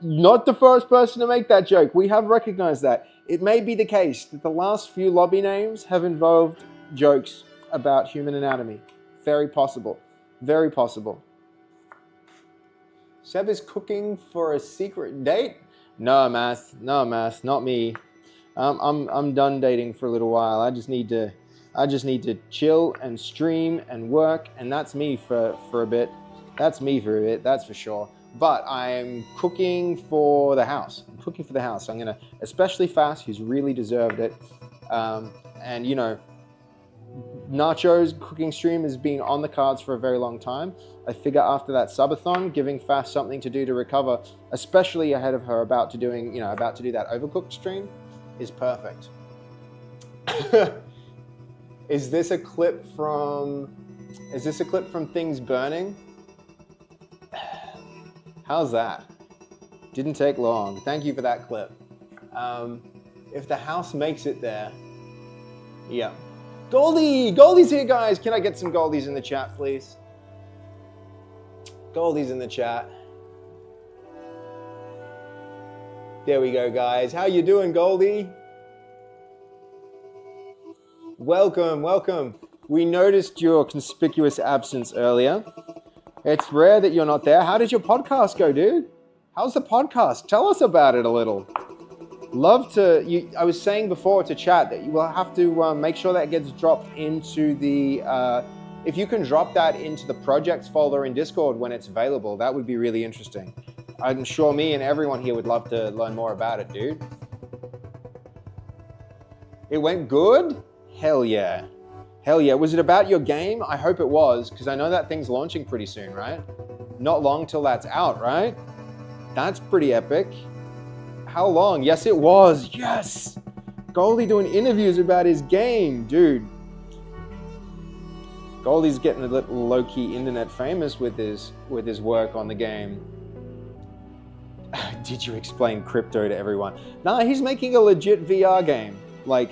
Not the first person to make that joke. We have recognized that. It may be the case that the last few lobby names have involved jokes about human anatomy. Very possible. Very possible. Seb is cooking for a secret date? No, Math, not me. I'm done dating for a little while. I just need to chill and stream and work, and that's me for a bit. That's me for a bit, that's for sure. But I'm cooking for the house. I'm gonna, especially Fast, who's really deserved it. And you know, Nachos cooking stream has been on the cards for a very long time. I figure after that subathon, giving Fast something to do to recover, especially ahead of her about to do that Overcooked stream, is perfect. Is this a clip from Things Burning? How's that? Didn't take long. Thank you for that clip. If the house makes it there, yeah. Goldie's here, guys. Can I get some Goldies in the chat, please? Goldie's in the chat. There we go, guys. How you doing, Goldie? Welcome. We noticed your conspicuous absence earlier. It's rare that you're not there. How did your podcast go, dude? How's the podcast? Tell us about it a little. I was saying before to chat that you will have to make sure that gets dropped into the, if you can drop that into the projects folder in Discord when it's available, that would be really interesting. I'm sure me and everyone here would love to learn more about it, dude. It went good? Hell yeah. Was it about your game? I hope it was, because I know that thing's launching pretty soon, right? Not long till that's out, right? That's pretty epic. How long? Yes, it was. Yes. Goldie doing interviews about his game, dude. Goldie's getting a little low-key internet famous with his work on the game. Did you explain crypto to everyone? Nah, he's making a legit VR game. Like,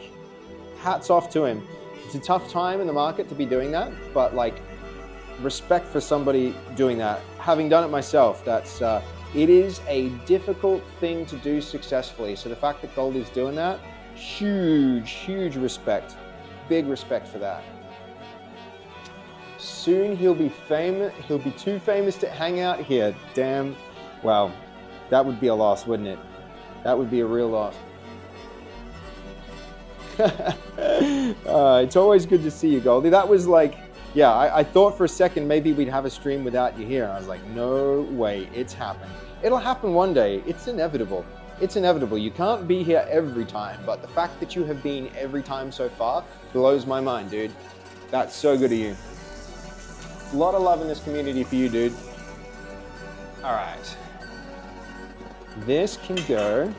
hats off to him. It's a tough time in the market to be doing that, but like, respect for somebody doing that. Having done it myself, that's it is a difficult thing to do successfully. So the fact that Goldie's doing that, huge respect. Big respect for that. Soon he'll be famous. He'll be too famous to hang out here. Damn. Wow. That would be a loss, wouldn't it? That would be a real loss. It's always good to see you, Goldie. That was like, yeah, I thought for a second maybe we'd have a stream without you here. I was like, no way, it's happening. It'll happen one day. It's inevitable. It's inevitable. You can't be here every time, but the fact that you have been every time so far blows my mind, dude. That's so good of you. A lot of love in this community for you, dude. All right. This can go.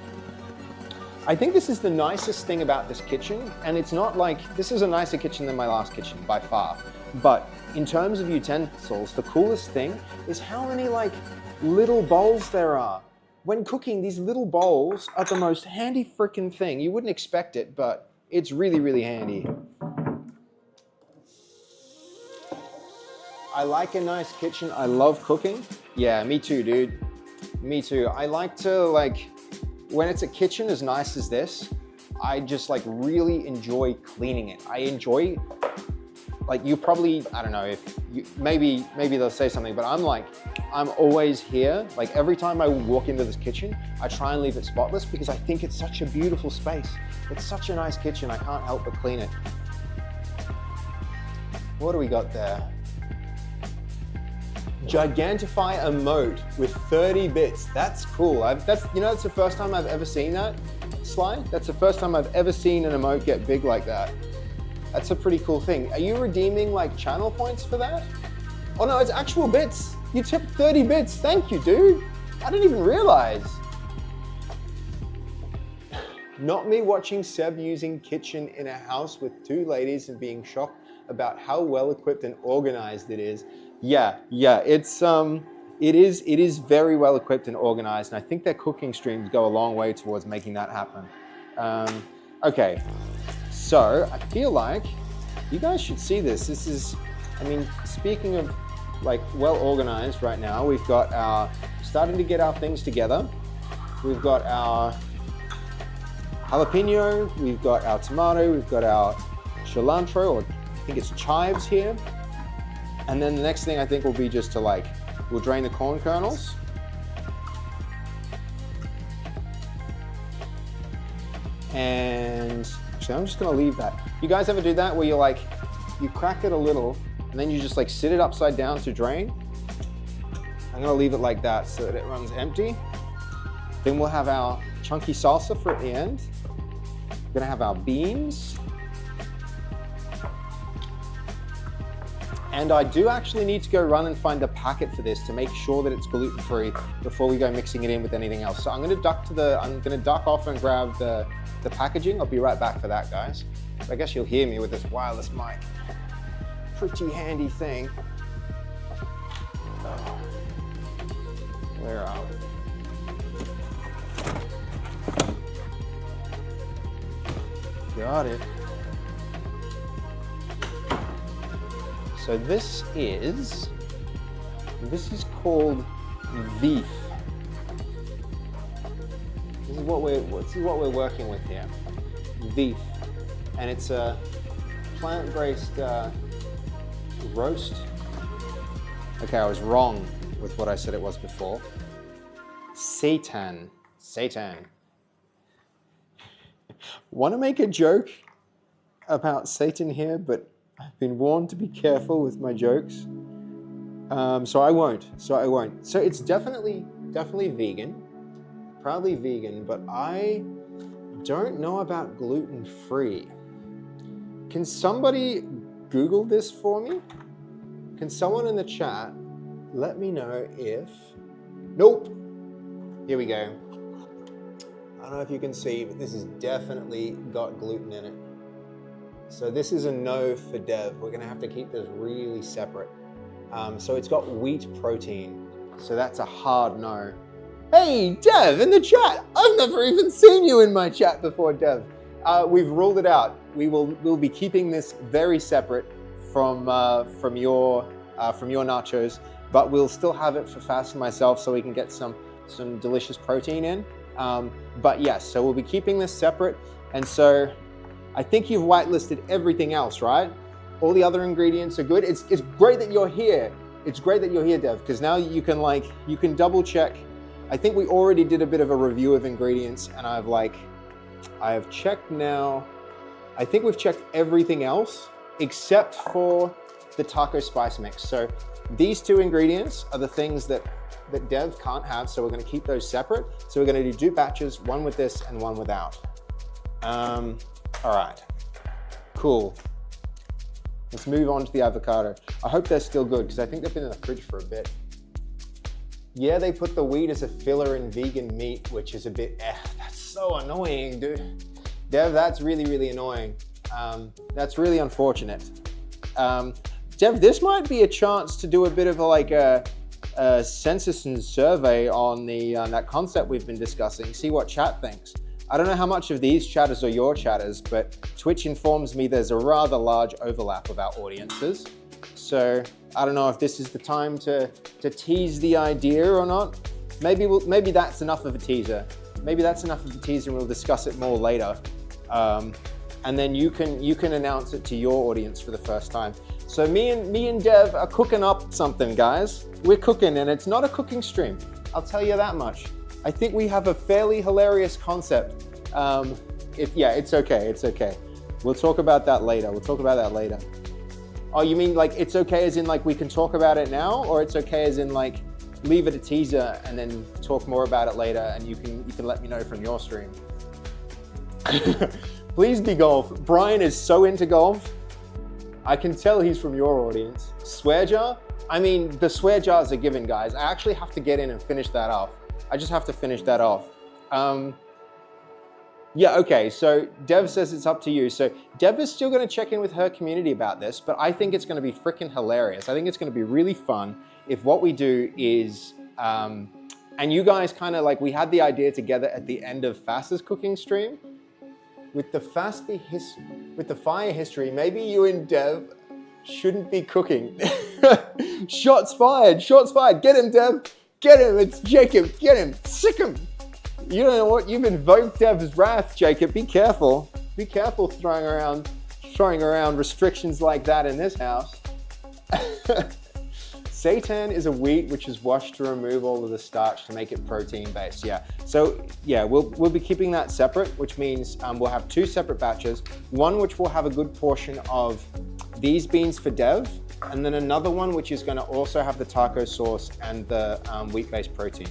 I think this is the nicest thing about this kitchen, and it's not like, this is a nicer kitchen than my last kitchen by far. But in terms of utensils, the coolest thing is how many like little bowls there are. When cooking, these little bowls are the most handy freaking thing. You wouldn't expect it, but it's really handy. I like a nice kitchen. I love cooking. Yeah, me too, dude. Me too. I like to like, when it's a kitchen as nice as this, I just like really enjoy cleaning it. I enjoy, like you probably, I don't know if you, maybe they'll say something, but I'm always here. Like every time I walk into this kitchen, I try and leave it spotless because I think it's such a beautiful space. It's such a nice kitchen. I can't help but clean it. What do we got there? Gigantify a moat with 30 bits. That's cool. That's the first time I've ever seen that slide. That's the first time I've ever seen an emote get big like that. That's a pretty cool thing. Are you redeeming like channel points for that? Oh no, it's actual bits. You tipped 30 bits. Thank you, dude. I didn't even realize. Not me watching Seb using kitchen in a house with two ladies and being shocked about how well equipped and organized it is. Yeah, it's it is very well equipped and organized, and I think their cooking streams go a long way towards making that happen. Okay, so I feel like you guys should see this. This is, I mean, speaking of like well organized right now, we've got our, starting to get our things together. We've got our jalapeno, we've got our tomato, we've got our cilantro, or I think it's chives here. And then the next thing I think will be just to like, we'll drain the corn kernels. And actually I'm just gonna leave that. You guys ever do that where you're like, you crack it a little and then you just like sit it upside down to drain? I'm gonna leave it like that so that it runs empty. Then we'll have our chunky salsa for at the end. We're gonna have our beans. And I do actually need to go run and find a packet for this to make sure that it's gluten-free before we go mixing it in with anything else. So I'm gonna duck off and grab the packaging. I'll be right back for that, guys. I guess you'll hear me with this wireless mic. Pretty handy thing. Oh. Where are we? Got it. So this is called beef. This is what we're working with here, beef, and it's a plant-based roast. Okay, I was wrong with what I said it was before. Seitan. Want to make a joke about Satan here, but I've been warned to be careful with my jokes, so I won't. So it's definitely vegan, proudly vegan, but I don't know about gluten-free. Can somebody Google this for me? Can someone in the chat let me know if... Nope. Here we go. I don't know if you can see, but this has definitely got gluten in it. So this is a no for Dev. We're gonna have to keep this really separate. So it's got wheat protein. So that's a hard no. Hey, Dev, in the chat. I've never even seen you in my chat before, Dev. We've ruled it out. We'll be keeping this very separate from your nachos, but we'll still have it for Fast and myself so we can get some delicious protein in. But yes, so we'll be keeping this separate. And so I think you've whitelisted everything else, right? All the other ingredients are good. It's great that you're here. It's great that you're here, Dev, because now you can double check. I think we already did a bit of a review of ingredients, and I have checked now. I think we've checked everything else except for the taco spice mix. So these two ingredients are the things that Dev can't have, so we're gonna keep those separate. So we're gonna do 2 batches, one with this and one without. All right, cool. Let's move on to the avocado. I hope they're still good because I think they've been in the fridge for a bit. Yeah, they put the wheat as a filler in vegan meat, which is a bit, that's so annoying, dude. Dev, that's really, really annoying. That's really unfortunate. Dev, this might be a chance to do a bit of a census and survey on that concept we've been discussing, see what chat thinks. I don't know how much of these chatters are your chatters, but Twitch informs me there's a rather large overlap of our audiences. So I don't know if this is the time to tease the idea or not. Maybe that's enough of a teaser. Maybe that's enough of a teaser and we'll discuss it more later. And then you can announce it to your audience for the first time. So me and Dev are cooking up something, guys. We're cooking, and it's not a cooking stream. I'll tell you that much. I think we have a fairly hilarious concept. It's okay, it's okay. We'll talk about that later. Oh, you mean like it's okay as in like we can talk about it now, or it's okay as in like leave it a teaser and then talk more about it later, and you can let me know from your stream. Please be golf. Brian is so into golf. I can tell he's from your audience. Swear jar? I mean, the swear jars are given, guys. I actually have to get in and finish that off. I just have to finish that off. Yeah, okay, so Dev says it's up to you. So Dev is still gonna check in with her community about this, but I think it's gonna be freaking hilarious. I think it's gonna be really fun if what we do is, and you guys kind of like, we had the idea together at the end of Fast's cooking stream. With the fire history, maybe you and Dev shouldn't be cooking. Shots fired, shots fired. Get him, Dev. Get him, it's Jacob. Get him, sick him. You don't know what, you've invoked Dev's wrath, Jacob. Be careful. Be careful throwing around restrictions like that in this house. Seitan is a wheat which is washed to remove all of the starch to make it protein based. Yeah. So yeah, we'll be keeping that separate, which means we'll have 2 separate batches. One which will have a good portion of these beans for Dev, and then another one which is going to also have the taco sauce and the wheat-based protein.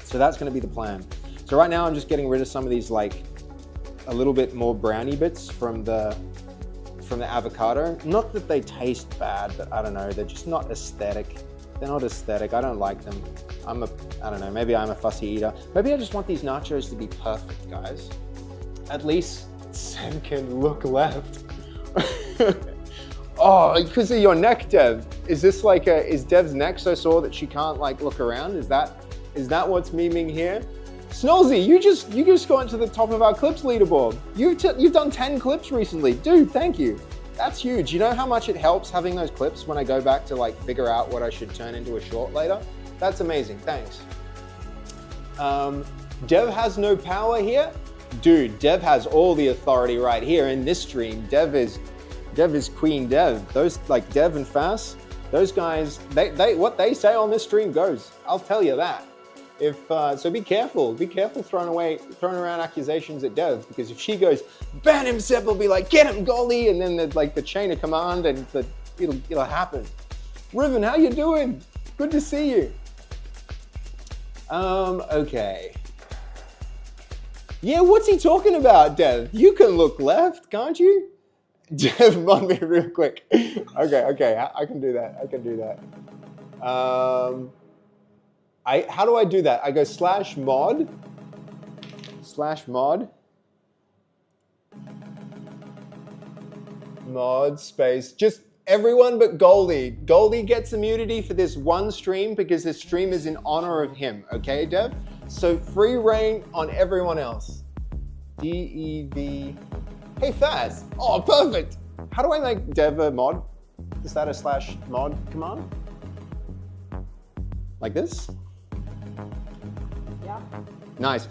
So that's going to be the plan. So right now I'm just getting rid of some of these like a little bit more brownie bits from the avocado. Not that they taste bad, but I don't know, they're just not aesthetic. They're not aesthetic, I don't like them. I don't know, maybe I'm a fussy eater. Maybe I just want these nachos to be perfect, guys. At least Sam can look left. Oh, because of your neck, Dev. Is this like is Dev's neck so sore that she can't like look around? Is that what's memeing here? Snolzy, you just got into the top of our clips leaderboard. You've done 10 clips recently. Dude, thank you. That's huge. You know how much it helps having those clips when I go back to like figure out what I should turn into a short later? That's amazing, thanks. Dev has no power here? Dude, Dev has all the authority right here in this stream. Dev is Queen Dev. Those like Dev and Fast, those guys, they what they say on this stream goes. I'll tell you that. So be careful throwing around accusations at Dev, because if she goes, ban him, Seb will be like, get him, golly, and then there's like the chain of command and it'll happen. Riven, how you doing? Good to see you. Okay. Yeah, what's he talking about, Dev? You can look left, can't you? Dev, mod me real quick. Okay, I can do that. How do I do that? I go /mod /mod. Mod space. Just everyone but Goldie. Goldie gets immunity for this one stream because this stream is in honor of him. Okay, Dev? So free reign on everyone else. DEV. Hey, Faz. Oh, perfect. How do I make Dev a mod? Is that a /mod command? Like this? Yeah. Nice.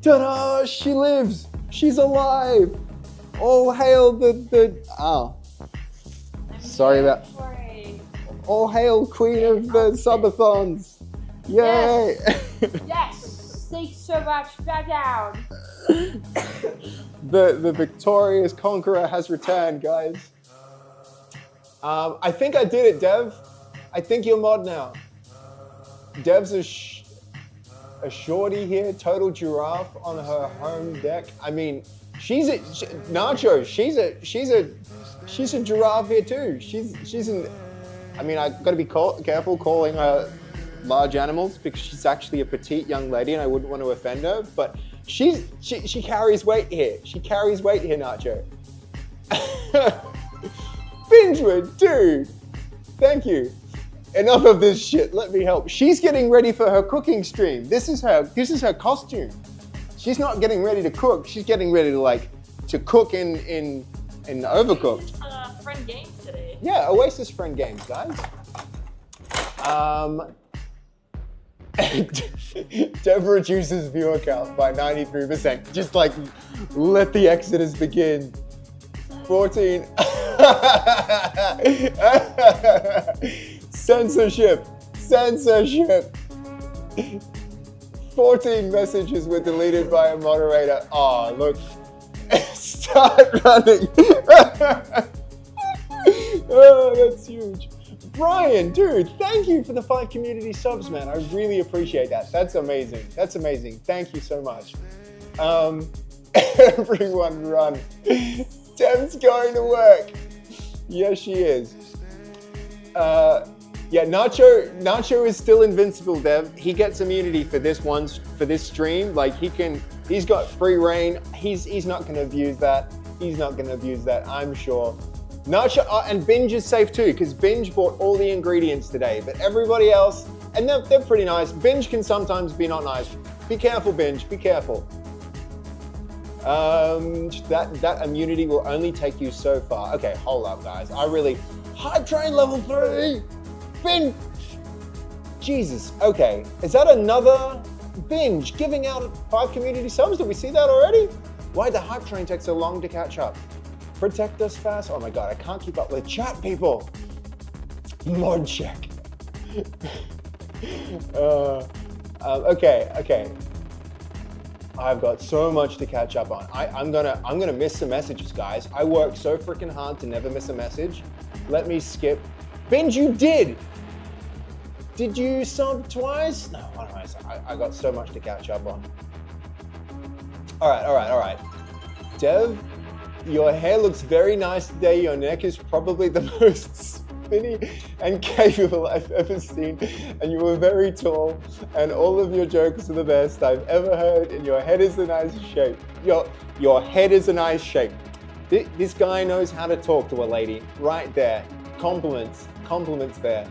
Ta-da! She lives! She's alive! All hail oh. Sorry about... All hail Queen of the Subathons! Yay! Yes! Thanks so much. Back down. The victorious conqueror has returned, guys. I think I did it, Dev. I think you're mod now. Dev's a shorty here, total giraffe on her home deck. I mean, Nachos. She's a giraffe here too. She's an. I mean, I got to be careful calling her large animals because she's actually a petite young lady, and I wouldn't want to offend her. But she carries weight here. She carries weight here, Nacho. Bingewood, dude. Thank you. Enough of this shit. Let me help. She's getting ready for her cooking stream. This is her costume. She's not getting ready to cook. She's getting ready to cook in Overcooked. Friend games today. Yeah, Oasis friend games, guys. Dev reduces viewer count by 93%. Just like, let the exodus begin. 14. Censorship. 14 messages were deleted by a moderator. Oh, look. Start running. Oh, that's huge. Brian, dude, thank you for the 5 community subs, man. I really appreciate that. That's amazing. That's amazing. Thank you so much. Everyone run. Dev's going to work. Yes, she is. Yeah, Nacho is still invincible, Dev. He gets immunity for this stream. Like he's got free reign. He's not gonna abuse that. He's not gonna abuse that, I'm sure. Nacho and Binge is safe too, because Binge bought all the ingredients today. But everybody else, and they're pretty nice. Binge can sometimes be not nice. Be careful, Binge. Be careful. That immunity will only take you so far. Okay, hold up, guys. Hype train level 3. Binge. Jesus. Okay, is that another Binge giving out 5 community subs? Did we see that already? Why'd the hype train take so long to catch up? Protect us fast. Oh my god, I can't keep up with chat, people. Mod check. Okay. I've got so much to catch up on. I'm gonna miss some messages, guys. I work so freaking hard to never miss a message. Let me skip. Binge, you did! Did you sub twice? No, what am I saying? I got so much to catch up on. All right. Dev, your hair looks very nice today. Your neck is probably the most spinny and capable I've ever seen. And you were very tall. And all of your jokes are the best I've ever heard. And your head is a nice shape. Your head is a nice shape. This guy knows how to talk to a lady. Right there. Compliments there.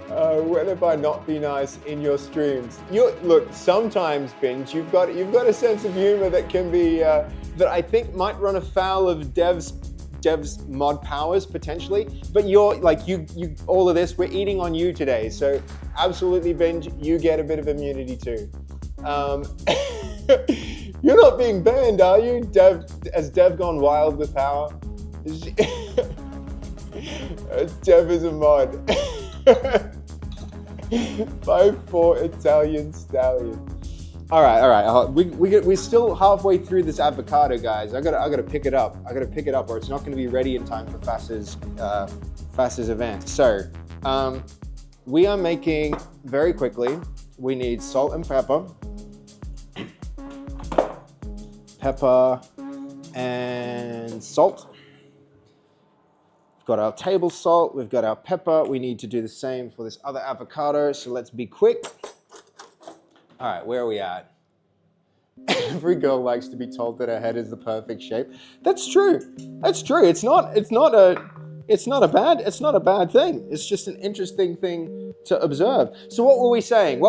When have I not be nice in your streams? Look, sometimes, Binge, you've got a sense of humor that can be that I think might run afoul of Dev's mod powers potentially. But you're like you all of this, we're eating on you today. So absolutely, Binge, you get a bit of immunity too. You're not being banned, are you? Has Dev gone wild with power? Dev is a mod. 5'4" Italian stallion. All right. We're still halfway through this avocado, guys. I gotta pick it up. Or it's not gonna be ready in time for Fass's event. So, we are making very quickly. We need salt and pepper. Pepper and salt. We've got our table salt, we've got our pepper. We need to do the same for this other avocado, so let's be quick. All right, where are we at? Every girl likes to be told that her head is the perfect shape. That's true. That's true. It's not a bad thing. It's just an interesting thing to observe. So what were we saying?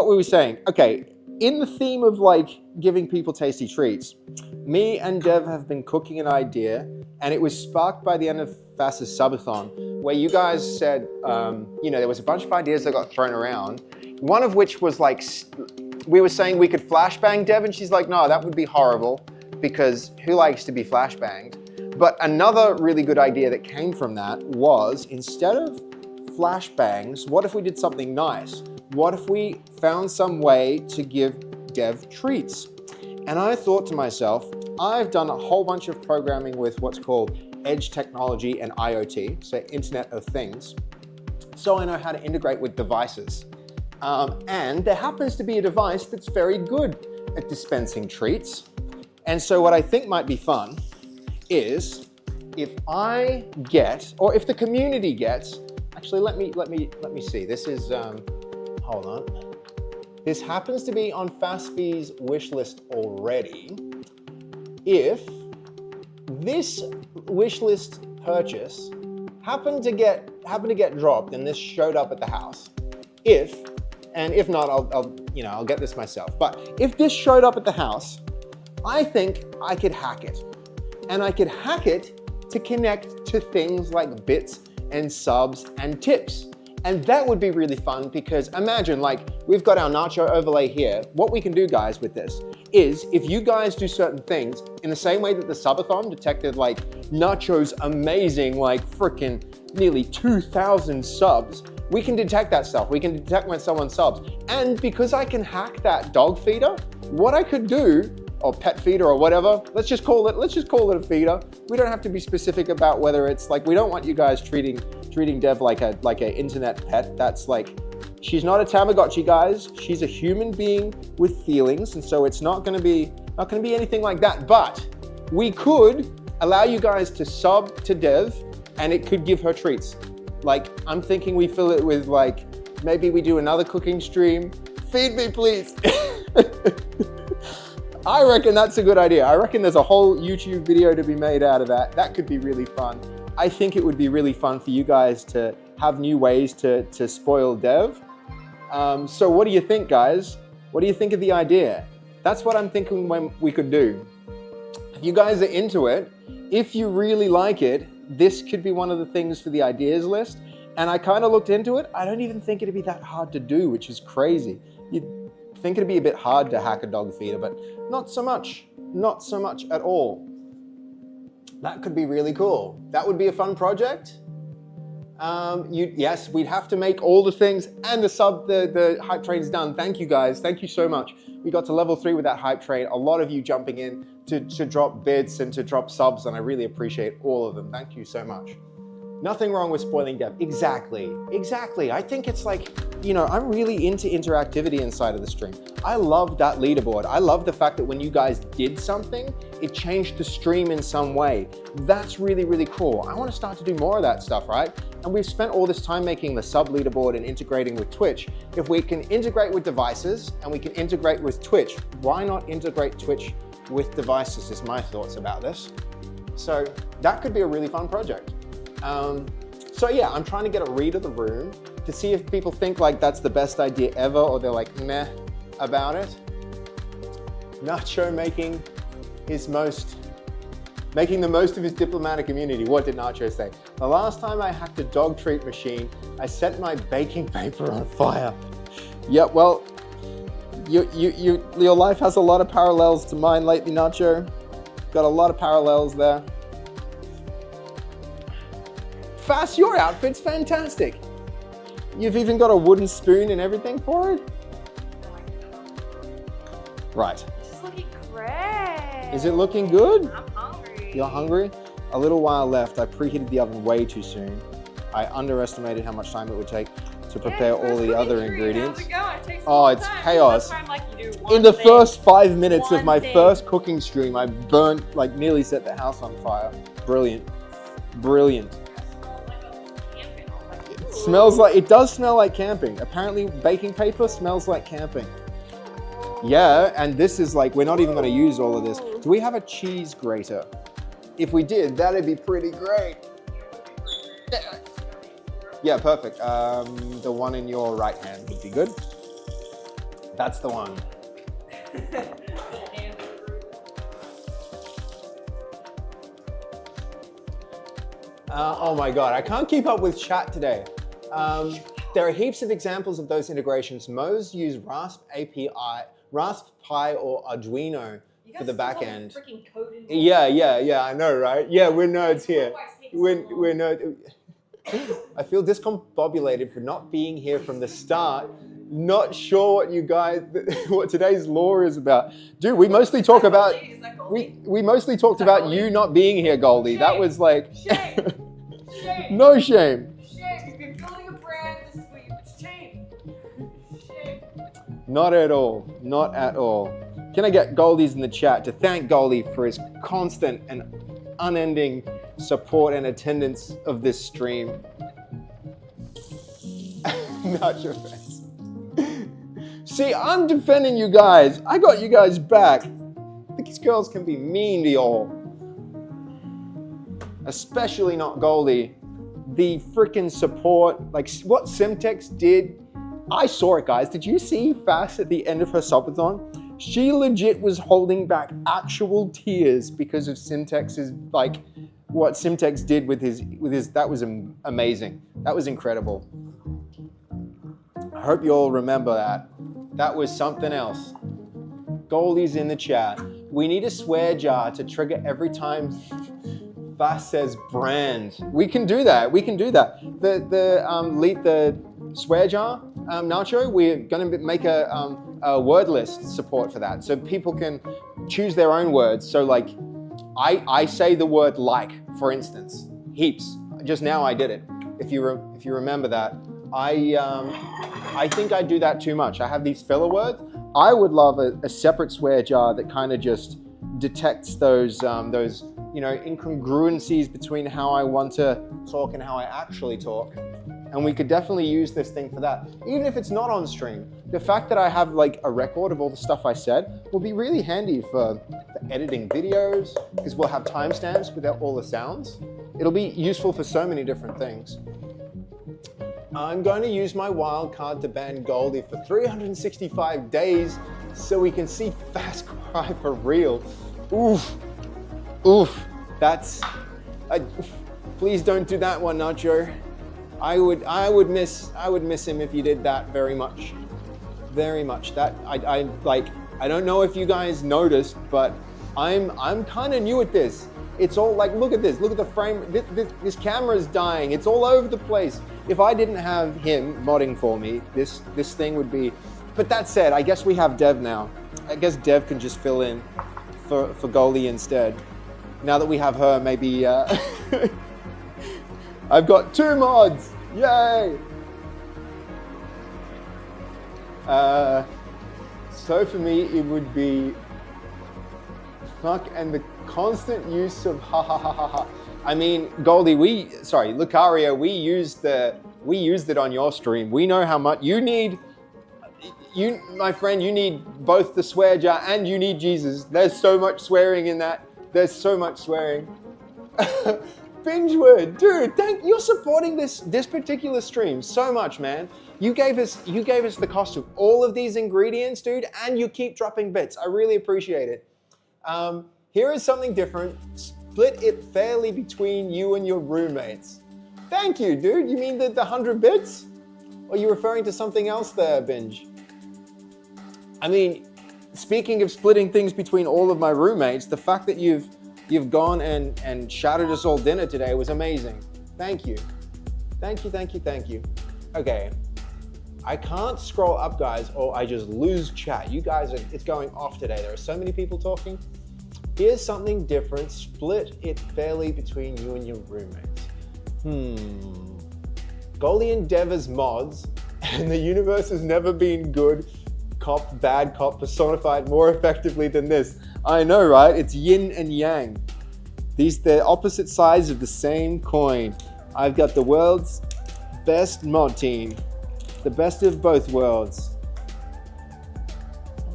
Okay, in the theme of like giving people tasty treats, me and Dev have been cooking an idea, and it was sparked by the end of Fast's subathon, where you guys said, there was a bunch of ideas that got thrown around. One of which was like, we were saying we could flashbang Dev, and she's like, no, that would be horrible because who likes to be flashbanged? But another really good idea that came from that was, instead of flashbangs, what if we did something nice? What if we found some way to give Dev treats? And I thought to myself, I've done a whole bunch of programming with what's called edge technology and IoT, so Internet of Things. So I know how to integrate with devices. And there happens to be a device that's very good at dispensing treats. And so what I think might be fun is if I get, or if the community gets, actually let me see. This is, hold on. This happens to be on FastV's wish list already. If this wish list purchase happened to get dropped and this showed up at the house, and if not, I'll get this myself. But if this showed up at the house, I think I could hack it. And I could hack it to connect to things like bits and subs and tips. And that would be really fun because imagine, like, we've got our nacho overlay here. What we can do, guys, with this is if you guys do certain things in the same way that the subathon detected like Nacho's amazing, like frickin' nearly 2,000 subs, we can detect that stuff. We can detect when someone subs. And because I can hack that dog feeder, what I could do, or pet feeder or whatever, let's just call it a feeder. We don't have to be specific about whether it's like, we don't want you guys treating Dev like a internet pet. That's like, she's not a Tamagotchi, guys. She's a human being with feelings, and so it's not gonna be anything like that. But we could allow you guys to sub to Dev, and it could give her treats. Like, I'm thinking we fill it with like, maybe we do another cooking stream. Feed me, please. I reckon that's a good idea. I reckon there's a whole YouTube video to be made out of that. That could be really fun. I think it would be really fun for you guys to have new ways to spoil Dev. So what do you think, guys? What do you think of the idea? That's what I'm thinking when we could do. If you guys are into it, if you really like it, this could be one of the things for the ideas list. And I kind of looked into it. I don't even think it'd be that hard to do, which is crazy. You'd think it'd be a bit hard to hack a dog feeder, but not so much at all. That could be really cool. That would be a fun project. Yes, we'd have to make all the things and the hype train's done. Thank you guys, thank you so much. We got to level 3 with that hype train. A lot of you jumping in to drop bits and to drop subs, and I really appreciate all of them. Thank you so much. Nothing wrong with spoiling Dev. Exactly. I think it's like, I'm really into interactivity inside of the stream. I love that leaderboard. I love the fact that when you guys did something, it changed the stream in some way. That's really, really cool. I want to start to do more of that stuff, right? And we've spent all this time making the sub leaderboard and integrating with Twitch. If we can integrate with devices and we can integrate with Twitch, why not integrate Twitch with devices is my thoughts about this. So that could be a really fun project. So yeah, I'm trying to get a read of the room to see if people think like that's the best idea ever, or they're like meh about it. Nacho making the most of his diplomatic immunity. What did Nacho say? The last time I hacked a dog treat machine, I set my baking paper on fire. Yeah, well, your life has a lot of parallels to mine lately, Nacho. Got a lot of parallels there. Fast, your outfit's fantastic. You've even got a wooden spoon and everything for it? Right. It's looking great. Is it looking good? I'm hungry. You're hungry? A little while left. I preheated the oven way too soon. I underestimated how much time it would take to prepare all the other ingredients. Oh, it's chaos. In the first 5 minutes of my first cooking stream, I burnt, like nearly set the house on fire. Brilliant. Brilliant. It does smell like camping. Apparently baking paper smells like camping. Yeah, and this is like, we're not even gonna use all of this. Do we have a cheese grater? If we did, that'd be pretty great. Yeah, perfect. The one in your right hand would be good. That's the one. Oh my God, I can't keep up with chat today. There are heaps of examples of those integrations. Most use Raspberry Pi or Arduino for the back end. Yeah, I know, right? Yeah, we're nerds here. We're nerds. I feel discombobulated for not being here from the start. Not sure what you guys, what today's lore is about. Dude, we mostly talk about, we mostly talked about you not being here, Goldie. Shame. That was like, Shame. Shame. no shame. Shame. You've been building a brand. This is what you. Shame. Shame. Not at all, not at all. Can I get Goldie's in the chat to thank Goldie for his constant and unending support and attendance of this stream? Not your face. See, I'm defending you guys. I got you guys back. These girls can be mean to y'all. Especially not Goldie. The freaking support, like what Simtex did. I saw it, guys. Did you see Fast at the end of her subathon? She legit was holding back actual tears because of Simtex's, like, what Simtex did with his, that was amazing. That was incredible. I hope you all remember that. That was something else. Goldie's in the chat. We need a swear jar to trigger every time Fast says brand. We can do that. We can do that. The swear jar, Nacho, we're going to make a word list support for that, so people can choose their own words. So like, I say the word like, for instance, heaps. Just now I did it. If you remember that, I think I do that too much. I have these filler words. I would love a separate swear jar that kind of just detects those incongruencies between how I want to talk and how I actually talk. And we could definitely use this thing for that. Even if it's not on stream, the fact that I have like a record of all the stuff I said will be really handy for editing videos, because we'll have timestamps without all the sounds. It'll be useful for so many different things. I'm going to use my wild card to ban Goldie for 365 days so we can see Fast cry for real. Oof. Oof. That's... please don't do that one, Nacho. I would miss him if you did that very much. Very much. That I don't know if you guys noticed, but I'm kind of new at this. It's all like, look at this, look at the frame. This camera's dying. It's all over the place. If I didn't have him modding for me, this thing would be. But that said, I guess we have Dev now. I guess Dev can just fill in for Goldie instead. Now that we have her, maybe. I've got 2 mods. Yay! So for me, it would be fuck and the constant use of ha ha ha ha ha. I mean, Goldie, Lucario, we used it on your stream. We know how much you need. My friend, you need both the swear jar and you need Jesus. There's so much swearing in that. There's so much swearing. Bingewood, dude, you're supporting this particular stream so much, man. You gave us the cost of all of these ingredients, dude, and you keep dropping bits. I really appreciate it. Here is something different. Split it fairly between you and your roommates. Thank you, dude. You mean the 100 bits? Or are you referring to something else there, Binge? I mean, speaking of splitting things between all of my roommates, the fact that you've gone and shouted us all dinner today was amazing. Thank you. Thank you, thank you, thank you. Okay, I can't scroll up, guys, or I just lose chat. You guys, it's going off today. There are so many people talking. Here's something different. Split it fairly between you and your roommates. Goldie endeavors mods, and the universe has never been good cop, bad cop personified more effectively than this. I know, right? It's yin and yang. They're opposite sides of the same coin. I've got the world's best mod team. The best of both worlds.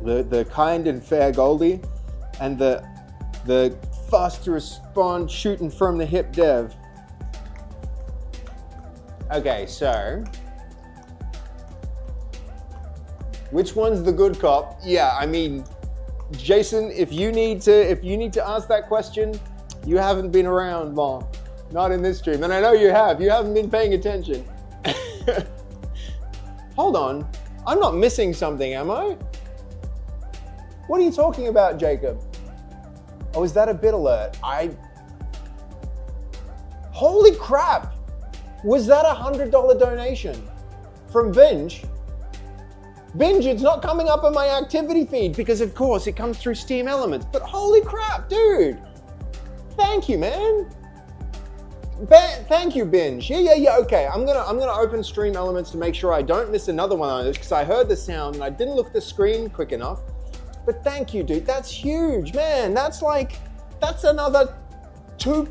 the kind and fair Goldie, and the fast to respond, shooting from the hip Dev. Okay, so which one's the good cop? Yeah, I mean, Jason, if you need to ask that question, you haven't been around long. Not in this stream. And I know you haven't been paying attention. Hold on, I'm not missing something, am I? What are you talking about, Jacob? Oh, is that a bit alert? Holy crap! Was that a $100 donation from Binge? Binge, it's not coming up on my activity feed because of course it comes through Steam Elements, but holy crap, dude! Thank you, man. Thank you, Binge. Yeah, okay. I'm gonna open Stream Elements to make sure I don't miss another one of those because I heard the sound and I didn't look at the screen quick enough. But thank you, dude. That's huge, man. That's another 2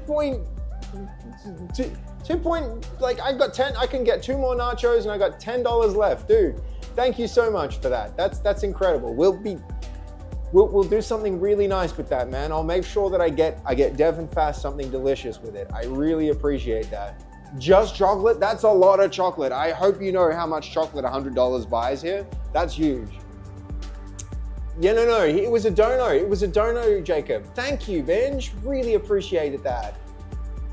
like I got 10, I can get 2 more nachos and I got $10 left, dude. Thank you so much for that. That's incredible. We'll do something really nice with that, man. I'll make sure that I get Dev and Fast something delicious with it. I really appreciate that. Just chocolate? That's a lot of chocolate. I hope you know how much chocolate $100 buys here. That's huge. Yeah, no, it was a dono. It was a dono, Jacob. Thank you, Benj. Really appreciated that.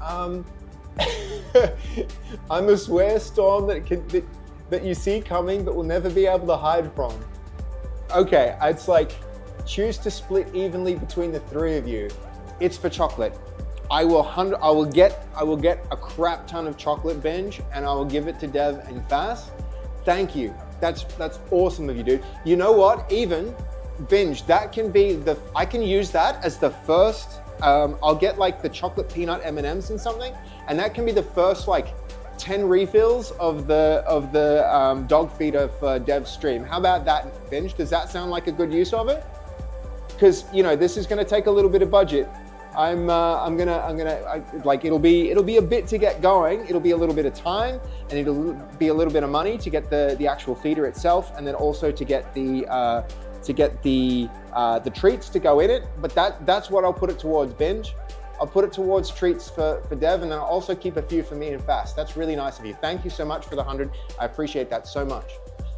I'm a swear storm that you see coming but will never be able to hide from. Okay, it's like, choose to split evenly between the 3 of you. It's for chocolate. I will get a crap ton of chocolate, Benj, and I will give it to Dev and Fast. Thank you. That's awesome of you, dude. You know what? Even Binge, that can be I can use that as the first, I'll get like the chocolate peanut M&Ms and something, and that can be the first like 10 refills of the dog feeder for Dev's stream. How about that, Binge? Does that sound like a good use of it? Because, you know, this is gonna take a little bit of budget. I'm gonna like, it'll be a bit to get going. It'll be a little bit of time, and it'll be a little bit of money to get the actual feeder itself, and then also to get the treats to go in it. But that's what I'll put it towards, Binge. I'll put it towards treats for Dev, and then I'll also keep a few for me and Fast. That's really nice of you. Thank you so much for the 100. I appreciate that so much.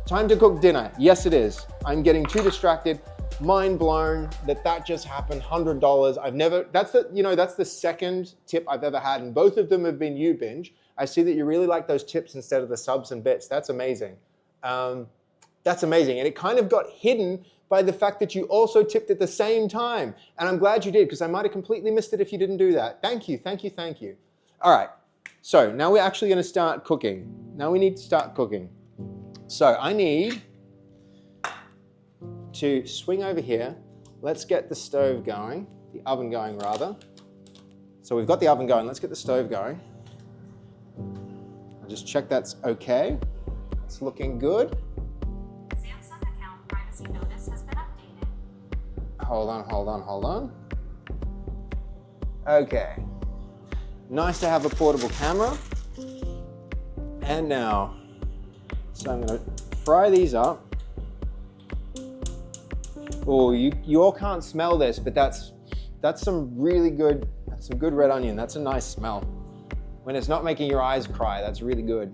Time to cook dinner. Yes, it is. I'm getting too distracted. Mind blown that just happened. $100. I've never, that's the second tip I've ever had, and both of them have been you, Binge. I see that you really like those tips instead of the subs and bits. That's amazing. That's amazing. And it kind of got hidden by the fact that you also tipped at the same time. And I'm glad you did, because I might have completely missed it if you didn't do that. Thank you, thank you, thank you. All right, so now we're actually gonna start cooking. Now we need to start cooking. So I need to swing over here. Let's get the stove going, the oven going rather. So we've got the oven going, let's get the stove going. I'll just check that's okay. It's looking good. Samsung account privacy notice has been updated. Hold on. Okay. Nice to have a portable camera. And now, so I'm gonna fry these up. Oh, you all can't smell this, but that's some really good, that's some good red onion. That's a nice smell. When it's not making your eyes cry, that's really good.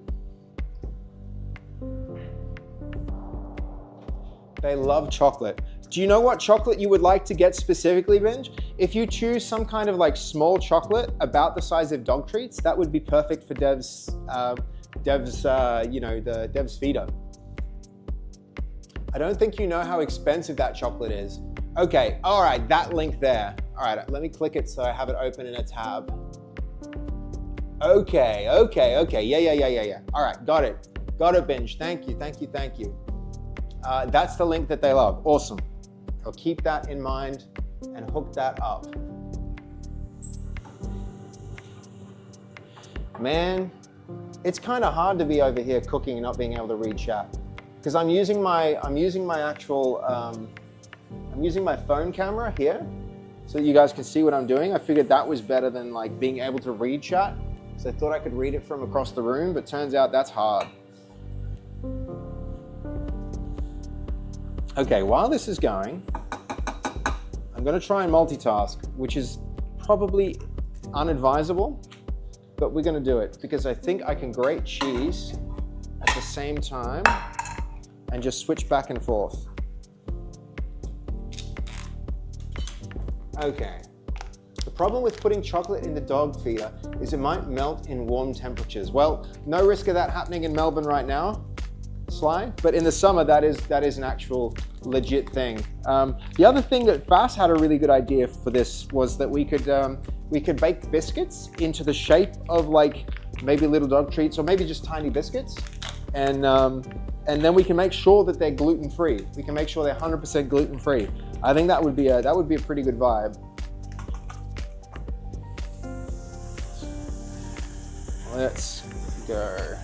They love chocolate. Do you know what chocolate you would like to get specifically, Binge? If you choose some kind of like small chocolate about the size of dog treats, that would be perfect for Dev's feeder. I don't think you know how expensive that chocolate is. Okay, all right, that link there. All right, let me click it so I have it open in a tab. Okay, yeah. All right, got it, Binge. Thank you. That's the link that they love. Awesome. I'll keep that in mind and hook that up. Man, it's kind of hard to be over here cooking and not being able to read chat, because I'm using my phone camera here so that you guys can see what I'm doing. I figured that was better than like being able to read chat, so I thought I could read it from across the room, but turns out that's hard. Okay, while this is going, I'm gonna try and multitask, which is probably unadvisable, but we're gonna do it because I think I can grate cheese at the same time and just switch back and forth. Okay. The problem with putting chocolate in the dog feeder is it might melt in warm temperatures. Well, no risk of that happening in Melbourne right now, Sly, but in the summer that is an actual legit thing. The other thing that Fast had a really good idea for this was that we could bake biscuits into the shape of like maybe little dog treats or maybe just tiny biscuits, and then we can make sure that they're gluten-free. We can make sure they're 100% gluten-free. I think that would be a pretty good vibe. Let's go.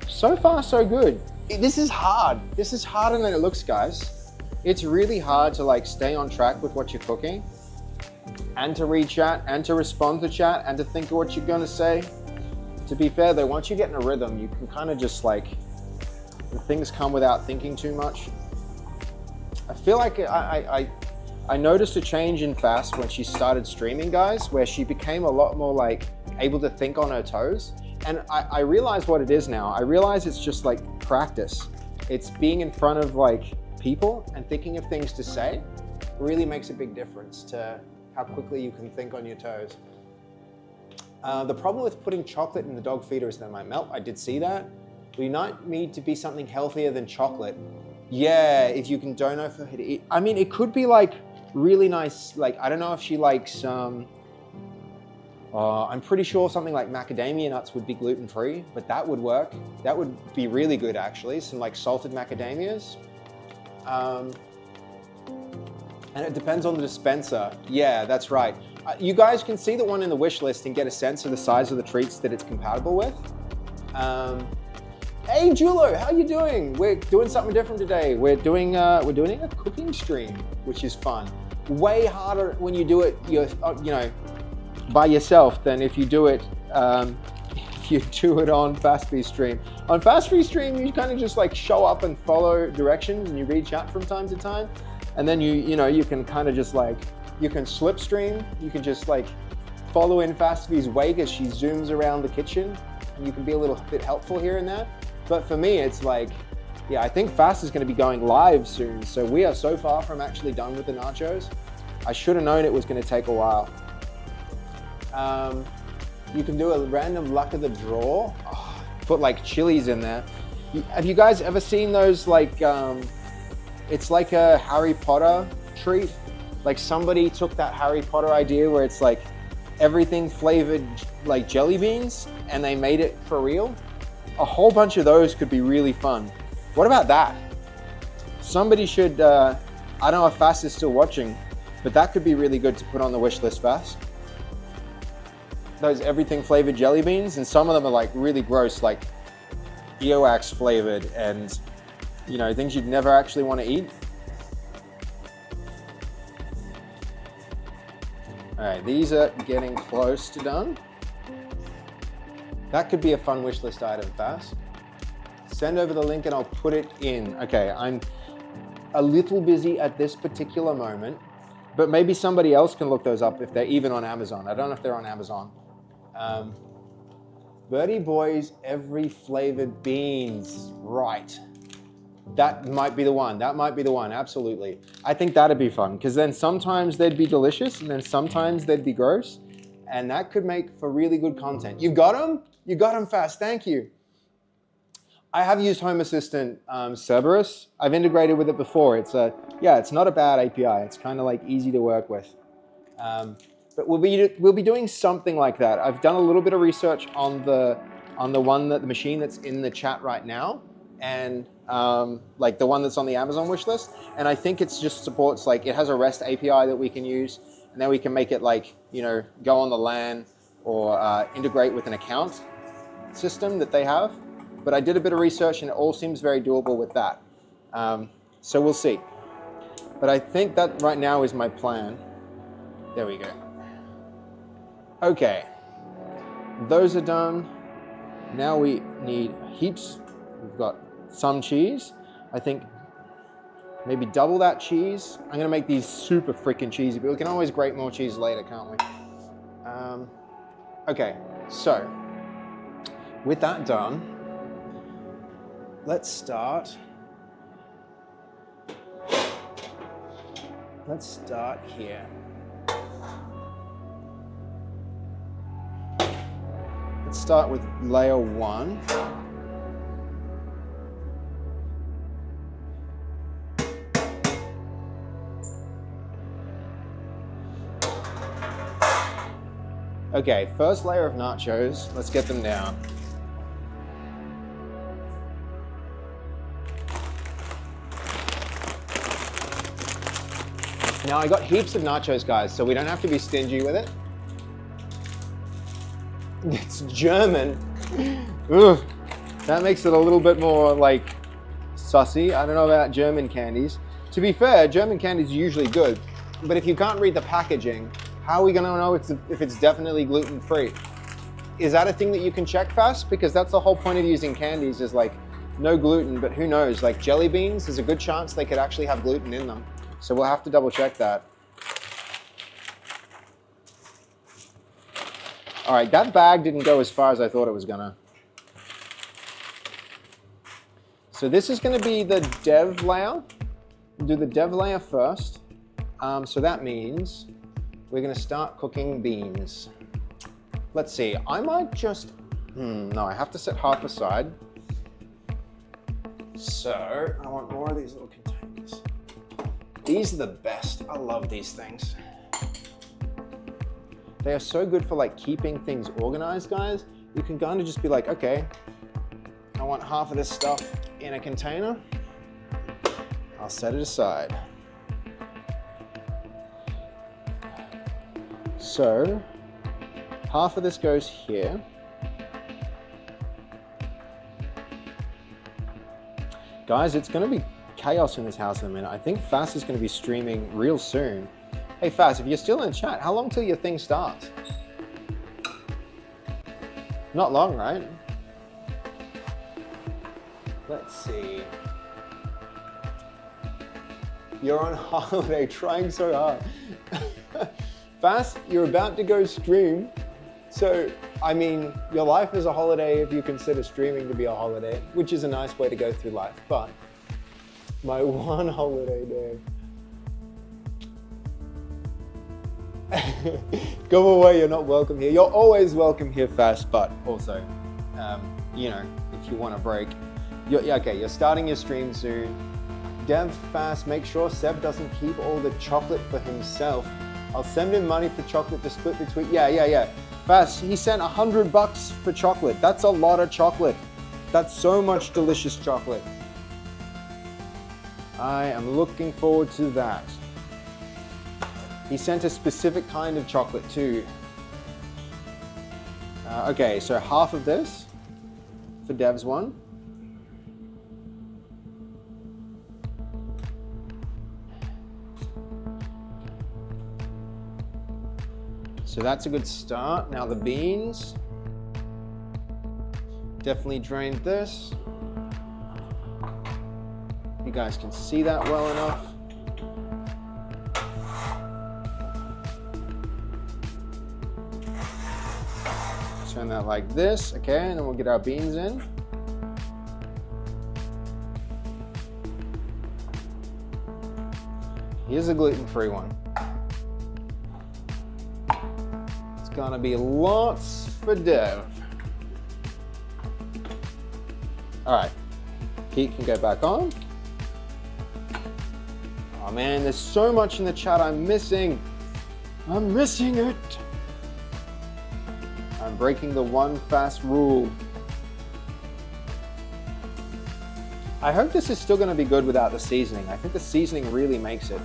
So far, so good. This is hard. This is harder than it looks, guys. It's really hard to like stay on track with what you're cooking and to read chat and to respond to chat and to think of what you're gonna say. To be fair though, once you get in a rhythm, you can kind of just like, things come without thinking too much. I feel like I noticed a change in Fast when she started streaming, guys, where she became a lot more like able to think on her toes. And I realize what it is now. I realize it's just like practice. It's being in front of like people and thinking of things to say really makes a big difference to how quickly you can think on your toes. The problem with putting chocolate in the dog feeder is that it might melt. I did see that. We might need to be something healthier than chocolate. Yeah, if you can dono for her to eat. I mean, it could be like really nice, like, I don't know if she likes, I'm pretty sure something like macadamia nuts would be gluten-free, but that would work. That would be really good, actually. Some like salted macadamias. And it depends on the dispenser. Yeah, that's right. You guys can see the one in the wish list and get a sense of the size of the treats that it's compatible with. Hey Julo, how you doing? We're doing something different today. We're doing a cooking stream, which is fun. Way harder when you do it, by yourself than if you do it on Fast Stream. On Fast Stream, you kind of just like show up and follow directions and you read chat from time to time, and then you can kind of just like, you can slipstream. You can just like follow in Fast wake as she zooms around the kitchen, and you can be a little bit helpful here and there. But for me, it's like, yeah, I think Fast is going to be going live soon. So we are so far from actually done with the nachos. I should have known it was going to take a while. You can do a random luck of the draw. Oh, put like chilies in there. Have you guys ever seen those like, it's like a Harry Potter treat? Like somebody took that Harry Potter idea where it's like everything flavored like jelly beans and they made it for real. A whole bunch of those could be really fun. What about that? Somebody should, I don't know if Fast is still watching, but that could be really good to put on the wish list, Fast. Those everything flavored jelly beans, and some of them are like really gross, like earwax flavored and, things you'd never actually want to eat. All right, these are getting close to done. That could be a fun wish list item, Fast. Send over the link and I'll put it in. Okay, I'm a little busy at this particular moment, but maybe somebody else can look those up if they're even on Amazon. I don't know if they're on Amazon. Birdie Boys, every flavored beans. Right. That might be the one. That might be the one, absolutely. I think that'd be fun, because then sometimes they'd be delicious and then sometimes they'd be gross. And that could make for really good content. You got them? You got them, Fast, thank you. I have used Home Assistant Cerberus. I've integrated with it before. It's not a bad API. It's kind of like easy to work with. But we'll be doing something like that. I've done a little bit of research on the machine that's in the chat right now, and like the one that's on the Amazon wish list. And I think it's just supports, like, it has a REST API that we can use, and then we can make it like, go on the LAN or integrate with an account system that they have. But I did a bit of research and it all seems very doable with that. So we'll see. But I think that right now is my plan. There we go. Okay, those are done. Now we need heaps. We've got some cheese. I think maybe double that cheese. I'm gonna make these super freaking cheesy, but we can always grate more cheese later, can't we? Okay, so with that done, let's start. Let's start here. Let's start with layer 1. Okay, first layer of nachos. Let's get them down. Now I got heaps of nachos, guys, so we don't have to be stingy with it. It's German. Ugh, that makes it a little bit more like sussy. I don't know about German candies. To be fair, German candies are usually good, but if you can't read the packaging, how are we gonna know if it's definitely gluten-free? Is that a thing that you can check fast? Because that's the whole point of using candies, is like no gluten, but who knows? Like jelly beans, there's a good chance they could actually have gluten in them. So we'll have to double check that. All right, that bag didn't go as far as I thought it was gonna. So this is gonna be the dev layer. We'll do the dev layer first. So that means we're gonna start cooking beans. Let's see, I might just, no, I have to set half aside. So I want more of these little containers. These are the best, I love these things. They are so good for like keeping things organized, guys. You can kind of just be like, okay, I want half of this stuff in a container. I'll set it aside. So half of this goes here. Guys, it's gonna be chaos in this house in a minute. I think Fast is gonna be streaming real soon. Hey Fast, if you're still in chat, how long till your thing starts? Not long, right? Let's see. You're on holiday, trying so hard. Fast, you're about to go stream. So, I mean, your life is a holiday if you consider streaming to be a holiday, which is a nice way to go through life, but my one holiday day. Go away, you're not welcome here. You're always welcome here, Fast, but also, you know, if you want a break. Okay, you're starting your stream soon. Dev, Fast, make sure Seb doesn't keep all the chocolate for himself. I'll send him money for chocolate to split between, yeah. Fast, he sent $100 for chocolate. That's a lot of chocolate. That's so much delicious chocolate. I am looking forward to that. He sent a specific kind of chocolate too. Okay, so half of this for Dev's one. So that's a good start. Now the beans. Definitely drained this. You guys can see that well enough. Turn that like this, okay, and then we'll get our beans in. Here's a gluten-free one. It's gonna be lots for Dev. All right, Pete can go back on. Oh man, there's so much in the chat I'm missing. I'm missing it. I'm breaking the one fast rule. I hope this is still gonna be good without the seasoning. I think the seasoning really makes it.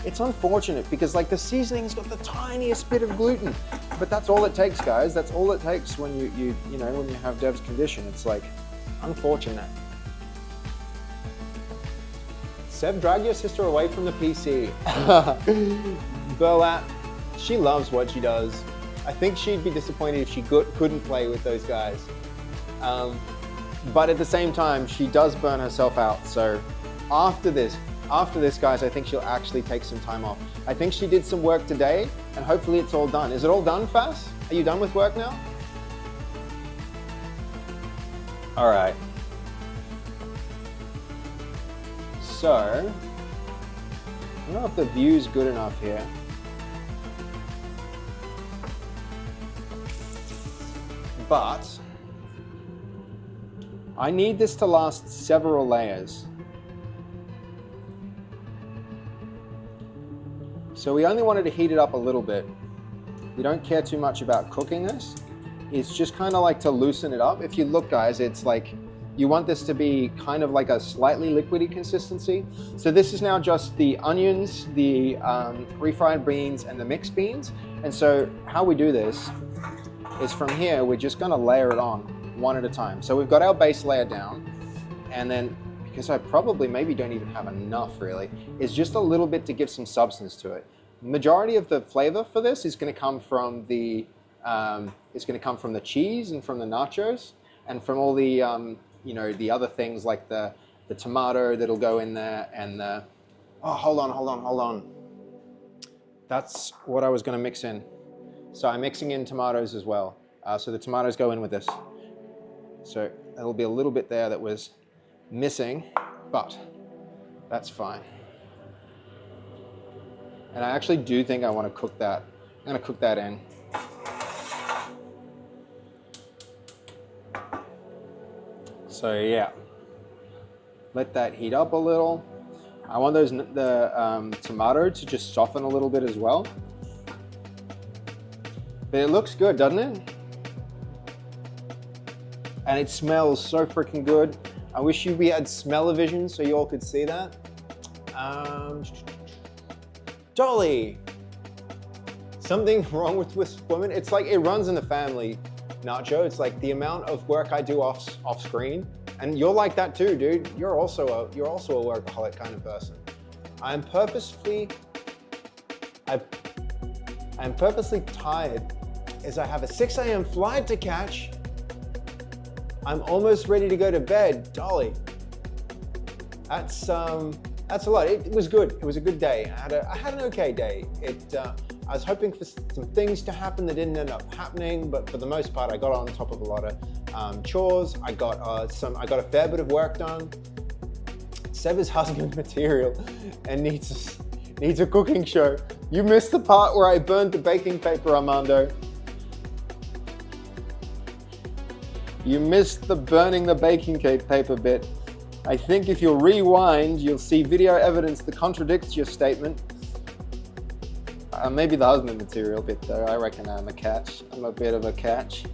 It's unfortunate because like the seasoning's got the tiniest bit of gluten, but that's all it takes, guys. That's all it takes when you know, when you have Dev's condition. It's like, unfortunate. Seb, drag your sister away from the PC. Burlap, she loves what she does. I think she'd be disappointed if she couldn't play with those guys. But at the same time, she does burn herself out, so after this, guys, I think she'll actually take some time off. I think she did some work today, and hopefully it's all done. Is it all done, Fas? Are you done with work now? All right. So, I don't know if the view's good enough here. But I need this to last several layers. So we only wanted to heat it up a little bit. We don't care too much about cooking this. It's just kind of like to loosen it up. If you look, guys, it's like you want this to be kind of like a slightly liquidy consistency. So this is now just the onions, the refried beans, and the mixed beans. And so how we do this is from here, we're just gonna layer it on one at a time. So we've got our base layer down, and then, because I probably maybe don't even have enough really, is just a little bit to give some substance to it. Majority of the flavor for this is gonna come from the cheese and from the nachos, and from all the, you know, the other things like the tomato that'll go in there, and the, oh, hold on. That's what I was gonna mix in. So I'm mixing in tomatoes as well. So the tomatoes go in with this. So there'll be a little bit there that was missing, but that's fine. And I actually do think I want to cook that. I'm gonna cook that in. So yeah, let that heat up a little. I want the tomato to just soften a little bit as well. But it looks good, doesn't it? And it smells so freaking good. I wish we had smell-o-vision so you all could see that. Dolly! Something wrong with Swiss women? It's like it runs in the family, Nacho. It's like the amount of work I do off screen. And you're like that too, dude. You're also a workaholic kind of person. I'm purposely tired as I have a 6 a.m. flight to catch. I'm almost ready to go to bed, Dolly. That's a lot. It was good. It was a good day. I had an okay day. I was hoping for some things to happen that didn't end up happening, but for the most part, I got on top of a lot of chores. I got a fair bit of work done. Seb is husband material and needs a cooking show. You missed the part where I burned the baking paper, Armando. You missed the burning the baking paper bit. I think if you'll rewind, you'll see video evidence that contradicts your statement. Maybe the husband material bit though. I reckon I'm a catch. I'm a bit of a catch.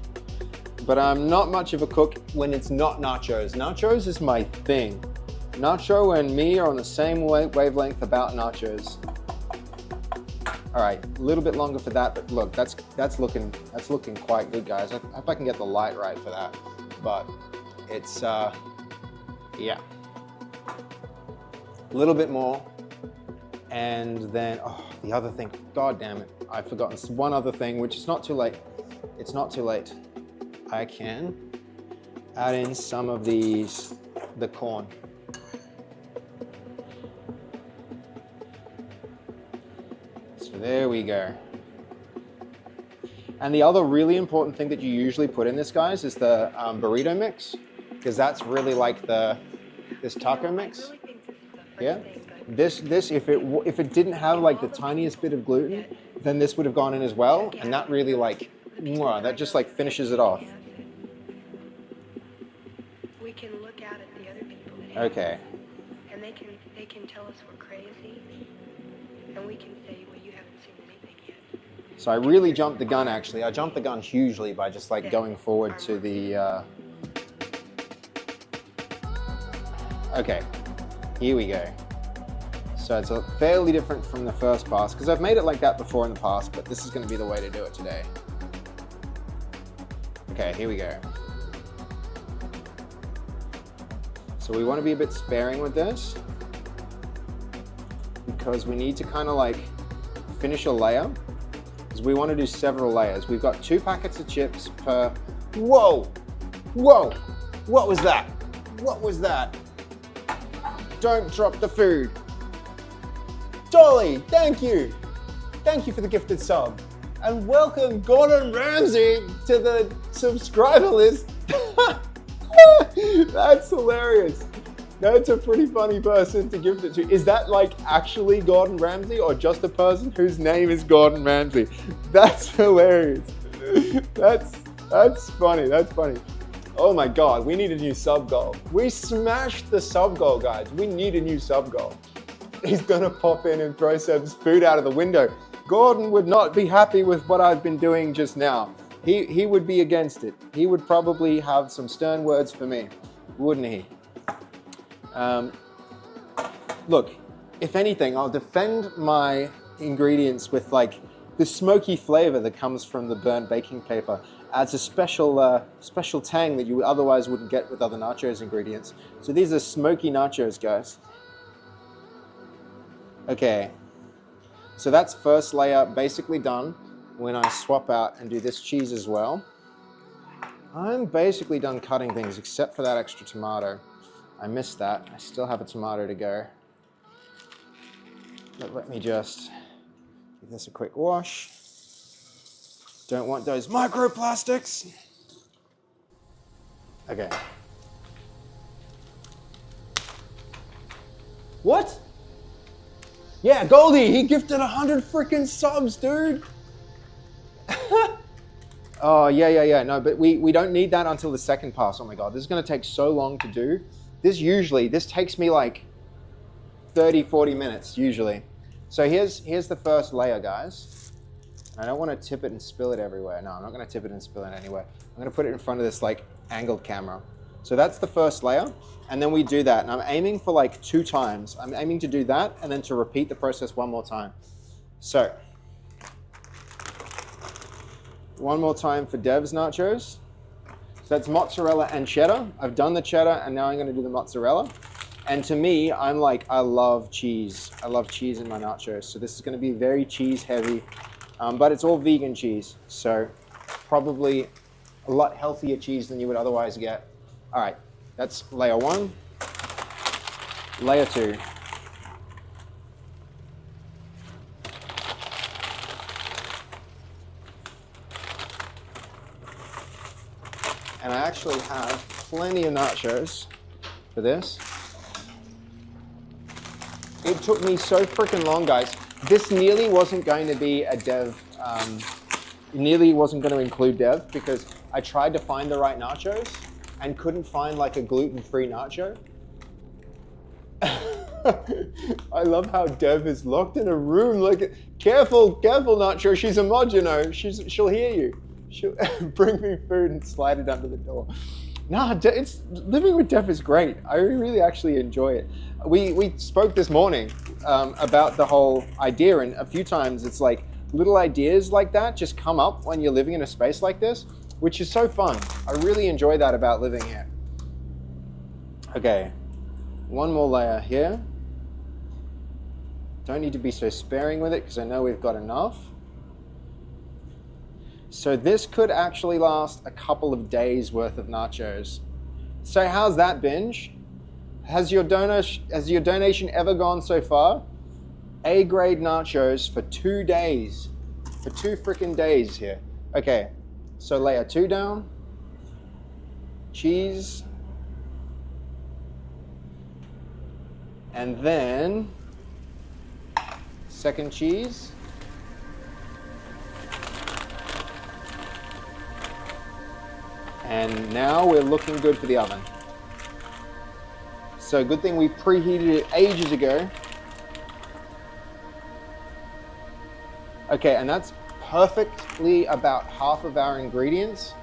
But I'm not much of a cook when it's not nachos. Nachos is my thing. Nacho and me are on the same wavelength about nachos. All right, a little bit longer for that, but look, that's looking quite good, guys. I hope I can get the light right for that, but it's yeah, a little bit more, and then the other thing. God damn it, I've forgotten one other thing, which is not too late. It's not too late. I can add in some of the corn. There we go. And the other really important thing that you usually put in this, guys, is the burrito mix, because that's really like this taco mix. Yeah. This if it didn't have like the tiniest bit of gluten, then this would have gone in as well, and that really like that just like finishes it off. We can look out at the other people. Okay. And they can tell us we're crazy, and we can say, well, you haven't seen anything yet. So I really jumped the gun, actually. I jumped the gun hugely by just like going forward to the... Okay, here we go. So it's fairly different from the first pass, because I've made it like that before in the past, but this is going to be the way to do it today. Okay, here we go. So we want to be a bit sparing with this, because we need to kind of like finish a layer, because we want to do several layers. We've got 2 packets of chips per... Whoa! Whoa! What was that? What was that? Don't drop the food. Dolly, thank you. Thank you for the gifted sub. And welcome Gordon Ramsay to the subscriber list. That's hilarious. That's a pretty funny person to gift it to. Is that like actually Gordon Ramsay or just a person whose name is Gordon Ramsay? That's hilarious. That's funny. That's funny. Oh my God, we need a new sub goal. We smashed the sub goal, guys. We need a new sub goal. He's gonna pop in and throw Seb's food out of the window. Gordon would not be happy with what I've been doing just now. He would be against it. He would probably have some stern words for me, wouldn't he? Look, if anything, I'll defend my ingredients with like the smoky flavor that comes from the burnt baking paper. Adds a special tang that you otherwise wouldn't get with other nachos ingredients. So these are smoky nachos, guys. Okay, so that's first layer basically done. When I swap out and do this cheese as well, I'm basically done cutting things except for that extra tomato. I missed that. I still have a tomato to go. But let me just give this a quick wash. Don't want those microplastics. Okay. What? Yeah, Goldie, he gifted 100 freaking subs, dude. Oh, yeah. No, but we don't need that until the second pass. Oh my God, this is gonna take so long to do. This takes me like 30, 40 minutes usually. So here's the first layer, guys. I don't want to tip it and spill it everywhere. No, I'm not going to tip it and spill it anywhere. I'm going to put it in front of this like angled camera. So that's the first layer. And then we do that. And I'm aiming for like 2 times. I'm aiming to do that and then to repeat the process 1 more time. So 1 more time for Dev's nachos. So that's mozzarella and cheddar. I've done the cheddar and now I'm going to do the mozzarella. And to me, I'm like, I love cheese. I love cheese in my nachos. So this is going to be very cheese heavy. But it's all vegan cheese, so probably a lot healthier cheese than you would otherwise get. All right, that's layer 1. Layer 2. And I actually have plenty of nachos for this. It took me so freaking long, guys. This nearly wasn't going to be a Dev, nearly wasn't going to include Dev because I tried to find the right nachos and couldn't find like a gluten-free nacho. I love how Dev is locked in a room. Like, careful, Nacho, she's a mod, you know. She'll hear you. She'll bring me food and slide it under the door. Nah, living with Dev is great. I really actually enjoy it. We spoke this morning about the whole idea, and a few times it's like little ideas like that just come up when you're living in a space like this, which is so fun. I really enjoy that about living here. Okay, 1 more layer here. Don't need to be so sparing with it because I know we've got enough. So this could actually last a couple of days worth of nachos. So how's that, binge? Has your donation ever gone so far? A-grade nachos for 2 days. For 2 freaking days here. Okay, so layer 2 down. Cheese. And then second cheese. And now we're looking good for the oven. So good thing we preheated it ages ago. Okay, and that's perfectly about half of our ingredients.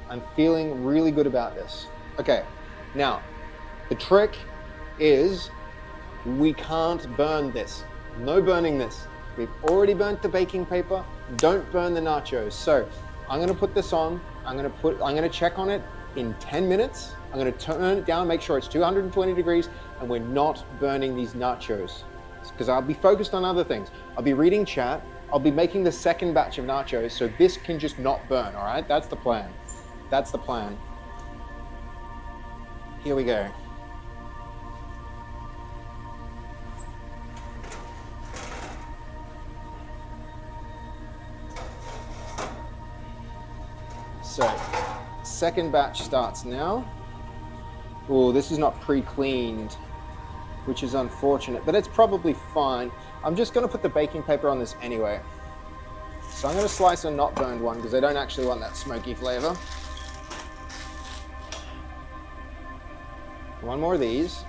I'm feeling really good about this. Okay, now the trick is we can't burn this. No burning this. We've already burnt the baking paper. Don't burn the nachos. So I'm gonna put this on. I'm gonna check on it in 10 minutes. I'm gonna turn it down, make sure it's 220 degrees, and we're not burning these nachos. Because I'll be focused on other things. I'll be reading chat. I'll be making the second batch of nachos, so this can just not burn, all right? That's the plan. That's the plan. Here we go. So, second batch starts now. Oh, this is not pre-cleaned, which is unfortunate, but it's probably fine. I'm just gonna put the baking paper on this anyway. So I'm gonna slice a not burned one because I don't actually want that smoky flavor. One more of these.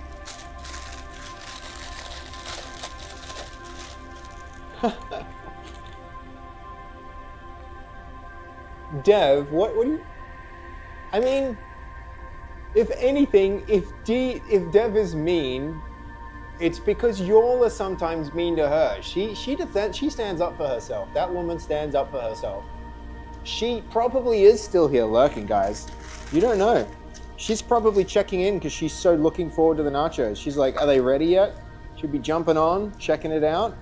Dev, what do you... I mean, if anything, if Dev is mean, it's because y'all are sometimes mean to her. She stands up for herself. That woman stands up for herself. She probably is still here lurking, guys. You don't know. She's probably checking in because she's so looking forward to the nachos. She's like, are they ready yet? She'll be jumping on, checking it out.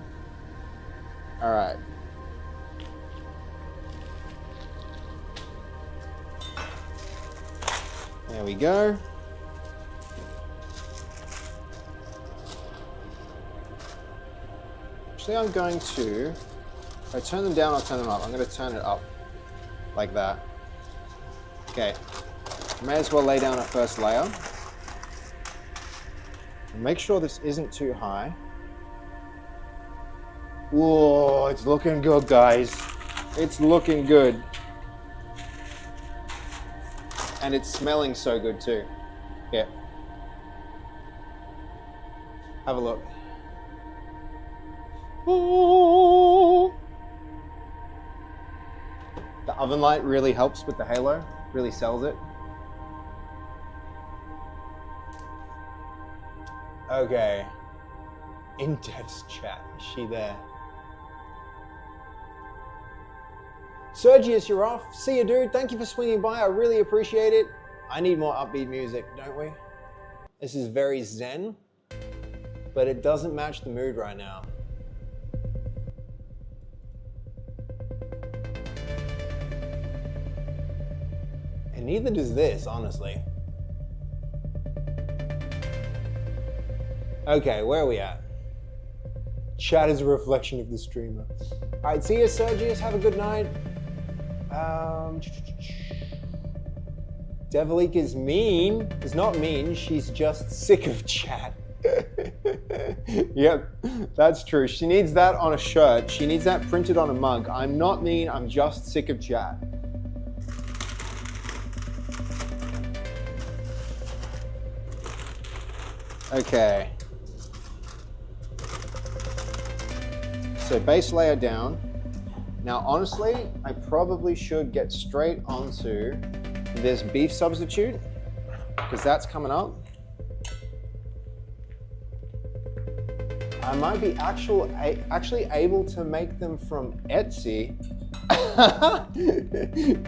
All right. There we go. Actually, I'm going to, if I turn them down, I'll turn them up. I'm going to turn it up like that. Okay. May as well lay down a first layer. And make sure this isn't too high. Whoa, it's looking good, guys. It's looking good. And it's smelling so good too. Yeah. Have a look. Ooh. The oven light really helps with the halo, really sells it. Okay. In Dev's chat, is she there? Sergius, you're off. See you, dude. Thank you for swinging by. I really appreciate it. I need more upbeat music, don't we? This is very zen, but it doesn't match the mood right now. And neither does this, honestly. Okay, where are we at? Chat is a reflection of the streamer. All right, see you, Sergius. Have a good night. Devilique is mean. Is not mean. She's just sick of chat. Yep, that's true. She needs that on a shirt. She needs that printed on a mug. I'm not mean. I'm just sick of chat. Okay. So base layer down. Now, honestly, I probably should get straight onto this beef substitute because that's coming up. I might be actually able to make them from Etsy.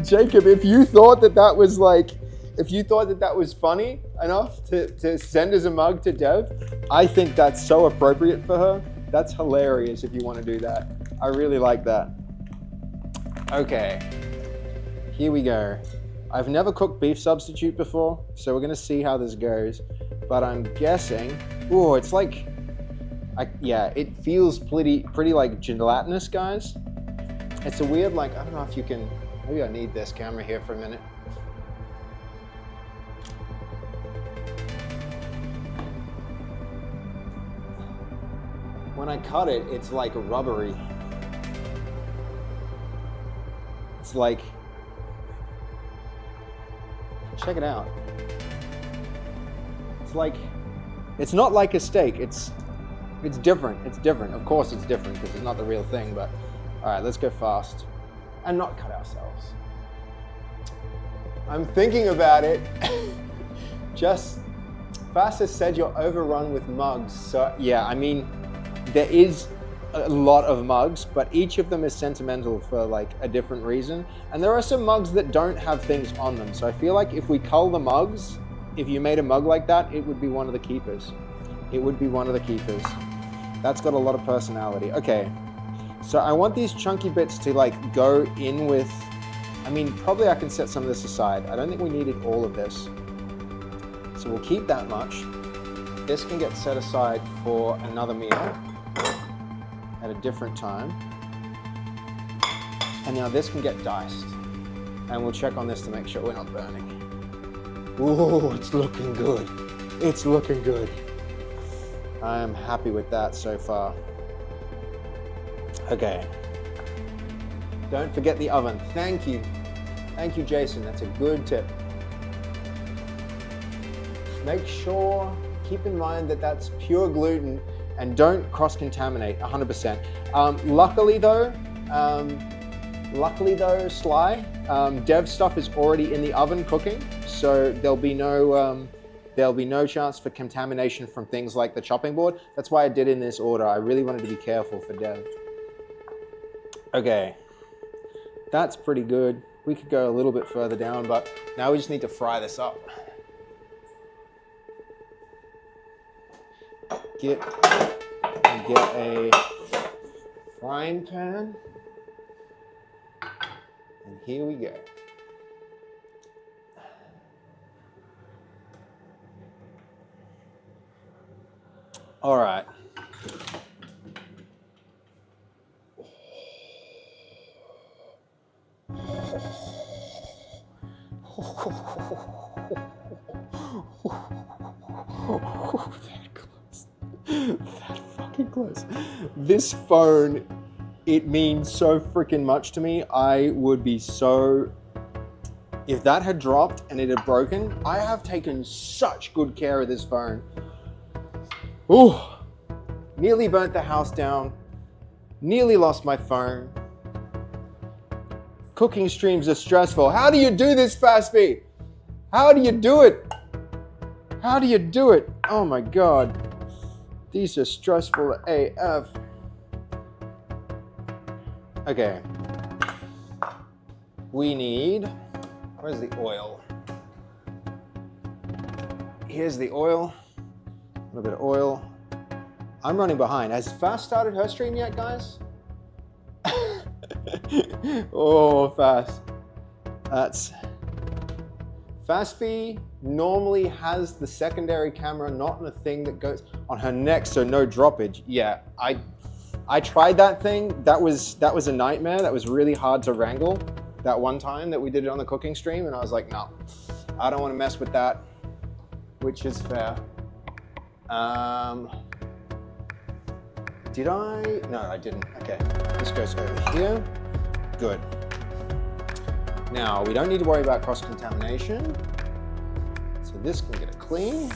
Jacob, if you thought that was like, if you thought that was funny enough to send as a mug to Dev, I think that's so appropriate for her. That's hilarious if you want to do that. I really like that. Okay, here we go. I've never cooked beef substitute before, so we're gonna see how this goes. But I'm guessing, oh, it's like, yeah, it feels pretty like gelatinous, guys. It's a weird, like, I don't know if you can, maybe I need this camera here for a minute. When I cut it, it's like rubbery. It's like, check it out. It's like, it's not like a steak. It's different. It's different. Of course it's different because it's not the real thing, but all right, let's go fast and not cut ourselves. I'm thinking about it. Just, Fast has said you're overrun with mugs. So yeah, I mean, there is a lot of mugs, but each of them is sentimental for like a different reason. And there are some mugs that don't have things on them. So I feel like if we cull the mugs, if you made a mug like that, it would be one of the keepers. It would be one of the keepers. That's got a lot of personality. Okay, so I want these chunky bits to like go in with, I mean, probably I can set some of this aside. I don't think we needed all of this. So we'll keep that much. This can get set aside for another meal at a different time. And now this can get diced. And we'll check on this to make sure we're not burning. Ooh, it's looking good. It's looking good. I am happy with that so far. Okay. Don't forget the oven. Thank you. Thank you, Jason. That's a good tip. Make sure, keep in mind that that's pure gluten and don't cross-contaminate 100%. Luckily though, Sly, Dev's stuff is already in the oven cooking, so there'll be no chance for contamination from things like the chopping board. That's why I did in this order. I really wanted to be careful for Dev. Okay, that's pretty good. We could go a little bit further down, but now we just need to fry this up. Get a frying pan. And here we go. All right. That close. That fucking close. This phone, it means so freaking much to me. I would be so... If that had dropped and it had broken, I have taken such good care of this phone. Ooh, nearly burnt the house down. Nearly lost my phone. Cooking streams are stressful. How do you do this, Fastfeed? How do you do it? How do you do it? Oh my God. These are stressful AF. Okay. We need, where's the oil? Here's the oil. A little bit of oil. I'm running behind. Has Fast started her stream yet, guys? Oh, Fast. That's... Fastfee normally has the secondary camera not in a thing that goes on her neck, so no droppage. Yeah, I tried that thing. That was a nightmare. That was really hard to wrangle. That one time that we did it on the cooking stream, and I was like, no, I don't want to mess with that, which is fair. Did I? No, I didn't. Okay, this goes over here. Good. Now, we don't need to worry about cross-contamination. So this can get a clean.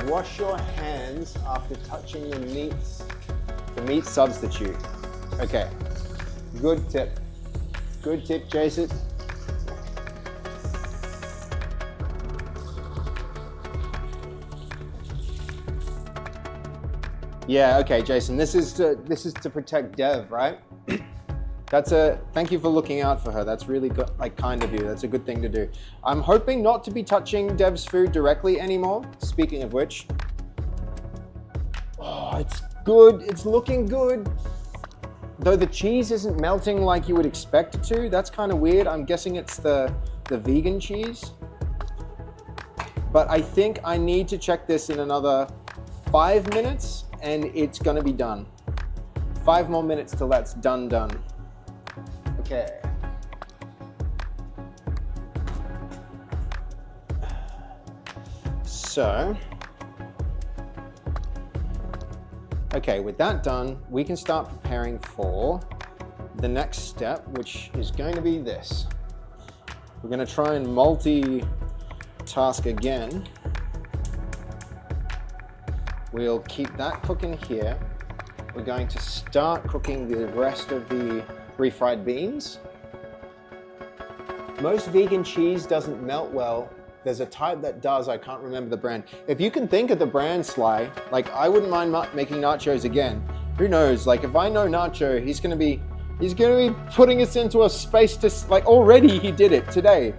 Wash your hands after touching your meats, the meat substitute. Okay, good tip. Good tip, Jason. Yeah, okay, Jason, this is to protect Dev, right? Thank you for looking out for her. That's really good, like, kind of you. That's a good thing to do. I'm hoping not to be touching Dev's food directly anymore. Speaking of which, oh, it's good. It's looking good. Though the cheese isn't melting like you would expect it to. That's kind of weird. I'm guessing it's the vegan cheese. But I think I need to check this in another 5 minutes and it's gonna be done. 5 more minutes till that's done. Okay. So, okay, with that done, we can start preparing for the next step, which is going to be this. We're gonna try and multitask again. We'll keep that cooking here. We're going to start cooking the rest of the refried beans. Most vegan cheese doesn't melt well. There's a type that does, I can't remember the brand. If you can think of the brand, Sly, like I wouldn't mind making nachos again. Who knows, like if I know Nacho, he's gonna be putting us into a space to, like already he did it today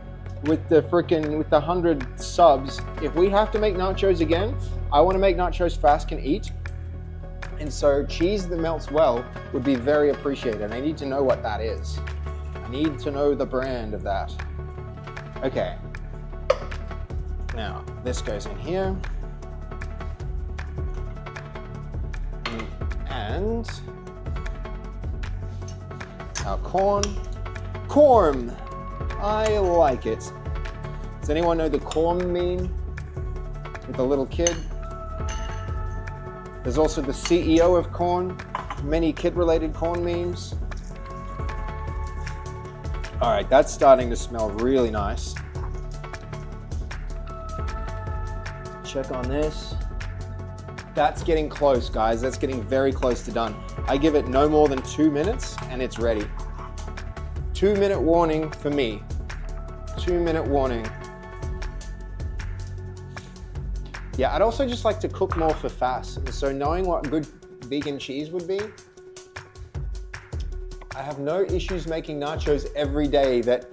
with the 100 subs. If we have to make nachos again, I wanna make nachos Fast can eat. And so cheese that melts well would be very appreciated. I need to know what that is. I need to know the brand of that. Okay. Now, this goes in here. And our corn. Corn! I like it. Does anyone know the corn meme with the little kid? There's also the CEO of corn, many kid-related corn memes. All right, that's starting to smell really nice. Check on this. That's getting close, guys. That's getting very close to done. I give it no more than 2 minutes and it's ready. 2-minute warning for me. 2-minute warning. Yeah, I'd also just like to cook more for fast. So knowing what good vegan cheese would be, I have no issues making nachos every day that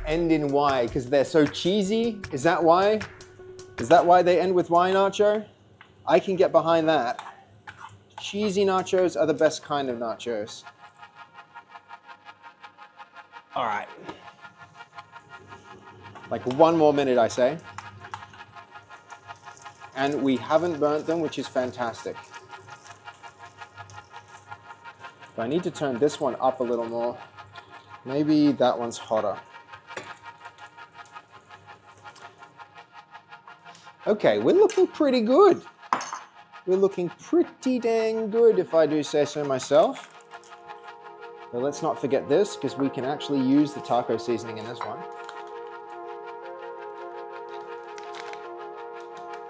end in Y because they're so cheesy. Is that why? Is that why they end with Y, nacho? I can get behind that. Cheesy nachos are the best kind of nachos. All right. Like 1 more minute, I say. And we haven't burnt them, which is fantastic. But I need to turn this one up a little more. Maybe that one's hotter. Okay, we're looking pretty good. We're looking pretty dang good, if I do say so myself. But let's not forget this, because we can actually use the taco seasoning in this one.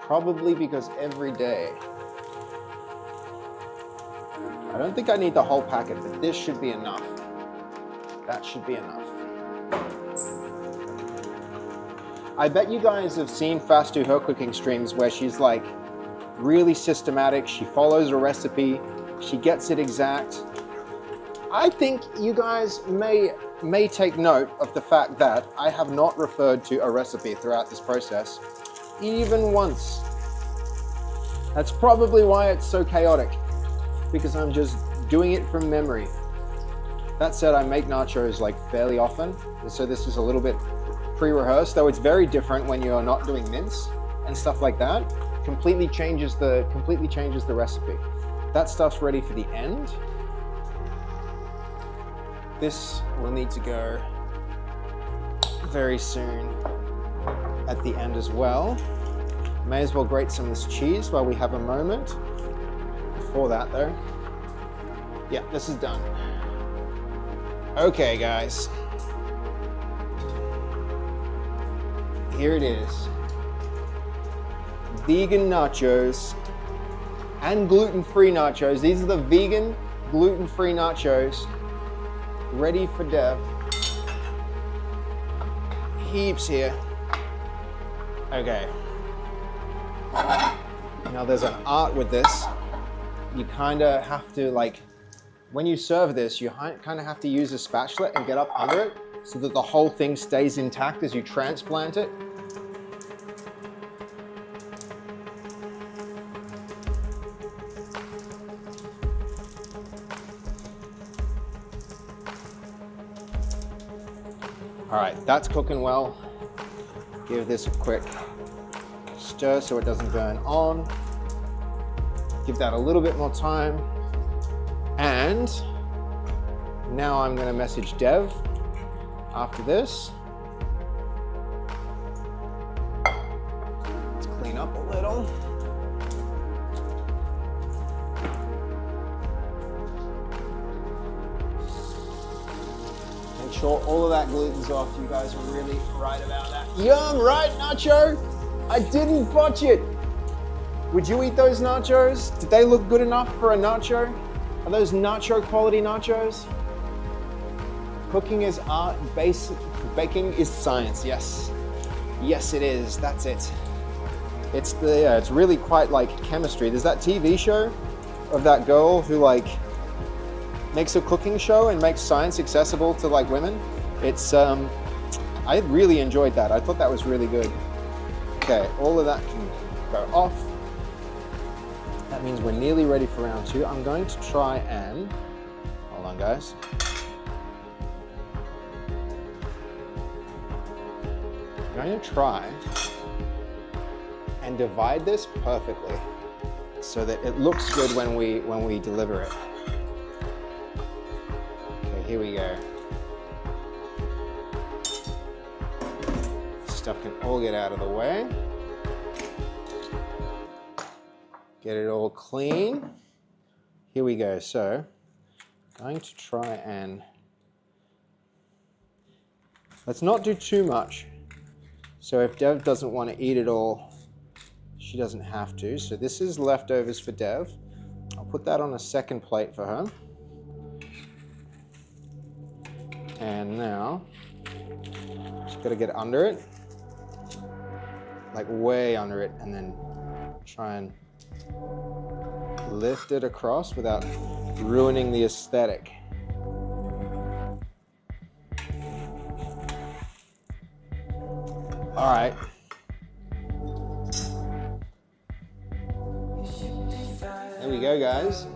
Probably because every day. I don't think I need the whole packet, but this should be enough. That should be enough. I bet you guys have seen Fast Do her cooking streams where she's like really systematic. She follows a recipe. She gets it exact. I think you guys may take note of the fact that I have not referred to a recipe throughout this process, even once. That's probably why it's so chaotic, because I'm just doing it from memory. That said, I make nachos like fairly often, and so this is a little bit pre-rehearsed, though it's very different when you're not doing mince and stuff like that. Completely changes the recipe. That stuff's ready for the end. This will need to go very soon at the end as well. May as well grate some of this cheese while we have a moment. Before that though, yeah, this is done. Okay guys, here it is. Vegan nachos and gluten-free nachos. These are the vegan gluten-free nachos ready for Dev. Heaps here. Okay. Now there's an art with this. You kind of have to, like, when you serve this, you kind of have to use a spatula and get up under it so that the whole thing stays intact as you transplant it. All right, that's cooking well. Give this a quick stir so it doesn't burn on. Give that a little bit more time. And now I'm going to message Dev after this. Let's clean up a little. Make sure all of that gluten's off. You guys are really right about that. Yum, right, Nacho? I didn't botch it. Would you eat those nachos? Did they look good enough for a nacho? Are those nacho quality nachos? Cooking is art, baking is science, yes. Yes it is, that's it. It's really quite like chemistry. There's that TV show of that girl who like makes a cooking show and makes science accessible to like women. It's, I really enjoyed that. I thought that was really good. Okay, all of that can go off. That means we're nearly ready for round 2. I'm going to try and, hold on guys. I'm going to try and divide this perfectly so that it looks good when we deliver it. Okay, here we go. Stuff can all get out of the way. Get it all clean. Here we go. So, I'm going to try and let's not do too much. So if Dev doesn't want to eat it all, she doesn't have to. So this is leftovers for Dev. I'll put that on a second plate for her. And now, just got to get under it, like way under it, and then try and lift it across without ruining the aesthetic. All right. There we go, guys.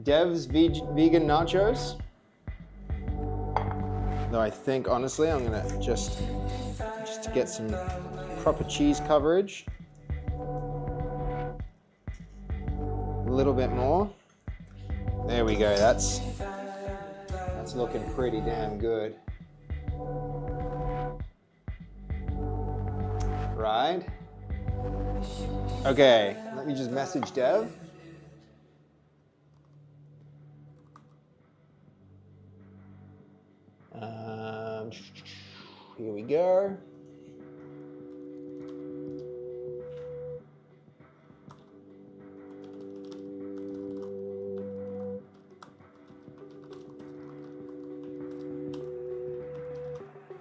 Dev's vegan nachos. Though I think, honestly, I'm gonna just to get some proper cheese coverage. A little bit more. There we go. That's looking pretty damn good. Right. Okay, let me just message Dev. Here we go.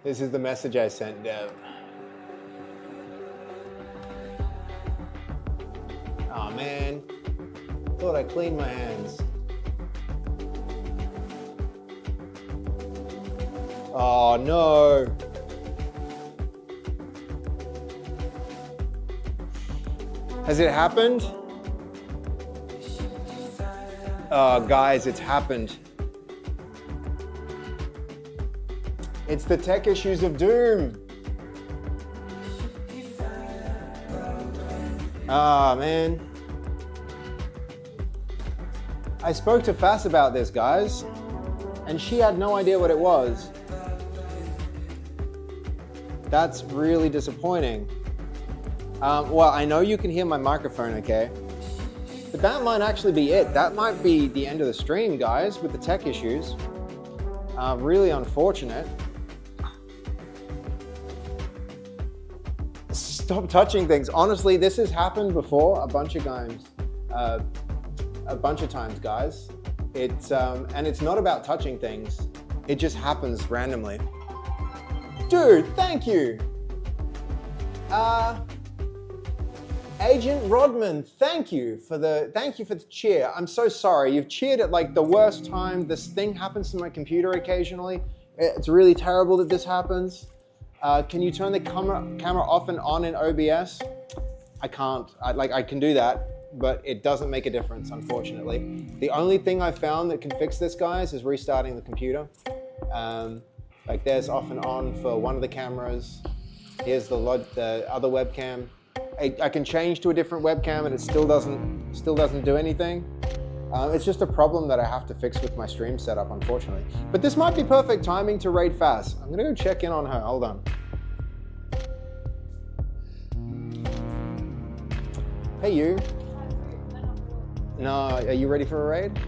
This is the message I sent Dev. Oh man, thought I cleaned my hands. Oh no. Has it happened? Oh guys, it's happened. It's the tech issues of doom. Ah, man. I spoke to Fass about this, guys, and she had no idea what it was. That's really disappointing. Well, I know you can hear my microphone, okay? But that might actually be it. That might be the end of the stream, guys, with the tech issues. Really unfortunate. Stop touching things. Honestly, this has happened before a bunch of times. Guys. And it's not about touching things. It just happens randomly. Dude, thank you. Agent Rodman, thank you for the cheer. I'm so sorry. You've cheered at like the worst time. This thing happens to my computer occasionally. It's really terrible that this happens. Can you turn the camera off and on in OBS? I can't. I can do that, but it doesn't make a difference, unfortunately. The only thing I found that can fix this, guys, is restarting the computer. Like there's off and on for one of the cameras. Here's the other webcam. I can change to a different webcam and it still doesn't do anything. It's just a problem that I have to fix with my stream setup, unfortunately. But this might be perfect timing to raid Fass. I'm gonna go check in on her. Hold on. Hey you. No, are you ready for a raid?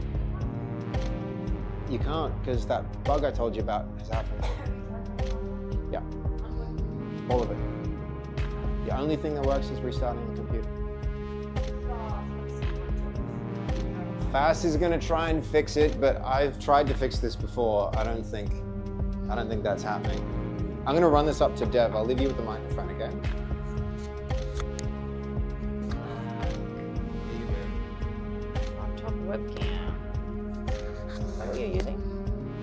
You can't, because that bug I told you about has happened. Yeah. All of it. The only thing that works is restarting the computer. Fass is gonna try and fix it, but I've tried to fix this before. I don't think that's happening. I'm gonna run this up to Dev. I'll leave you with the microphone, okay? Laptop webcam. What are you using?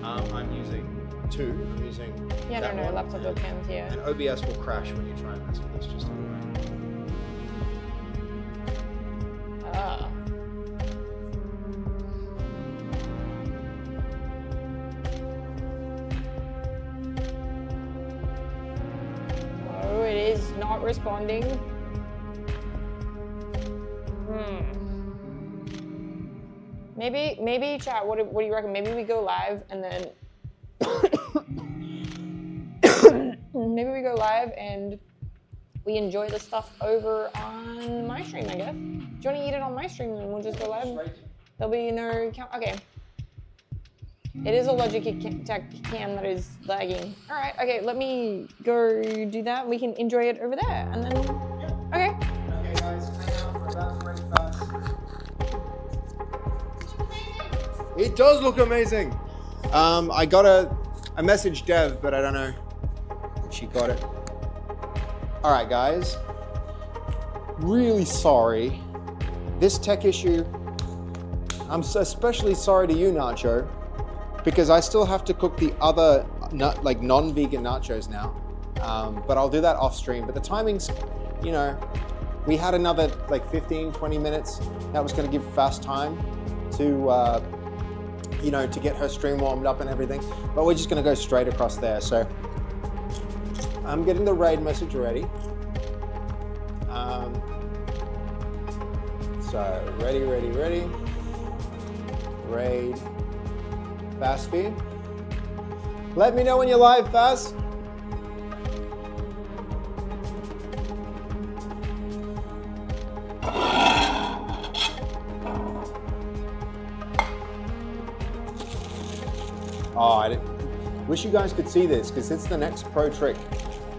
I'm using two. I'm using that one, laptop webcams, yeah. And OBS will crash when you try and mess with this, just so you know. Ah. Oh, it is not responding. Maybe chat. What do you reckon? Maybe we go live and then maybe we go live and we enjoy the stuff over on my stream, I guess. Do you want to eat it on my stream and we'll just go live? There'll be no count. Okay. It is a Logitech cam that is lagging. All right. Okay. Let me go do that. We can enjoy it over there, and then. Okay. Okay, guys, hang out. We're about to break fast. It does look amazing. I messaged Dev, but I don't know if she got it. All right, guys. Really sorry. This tech issue. I'm especially sorry to you, Nacho, because I still have to cook the other non-vegan nachos now. But I'll do that off stream. But the timing's, you know, we had another like 15, 20 minutes. That was going to give fast time to, you know, to get her stream warmed up and everything. But we're just going to go straight across there. So I'm getting the raid message ready. So ready. Raid. Fast feed. Let me know when you're live, Fast. Oh, I wish you guys could see this because it's the next pro trick.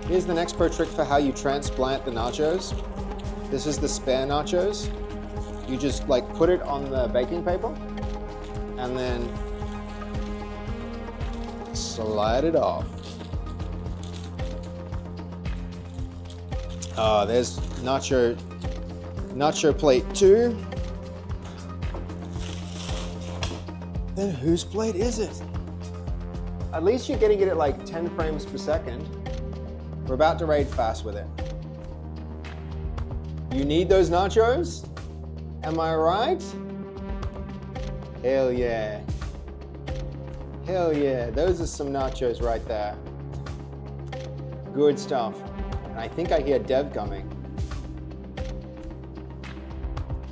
Here's the next pro trick for how you transplant the nachos. This is the spare nachos. You just like put it on the baking paper and then slide it off. There's nacho plate 2. Then whose plate is it? At least you're getting it at like 10 frames per second. We're about to raid fast with it. You need those nachos? Am I right? Hell yeah. Hell yeah, those are some nachos right there. Good stuff. And I think I hear Dev coming.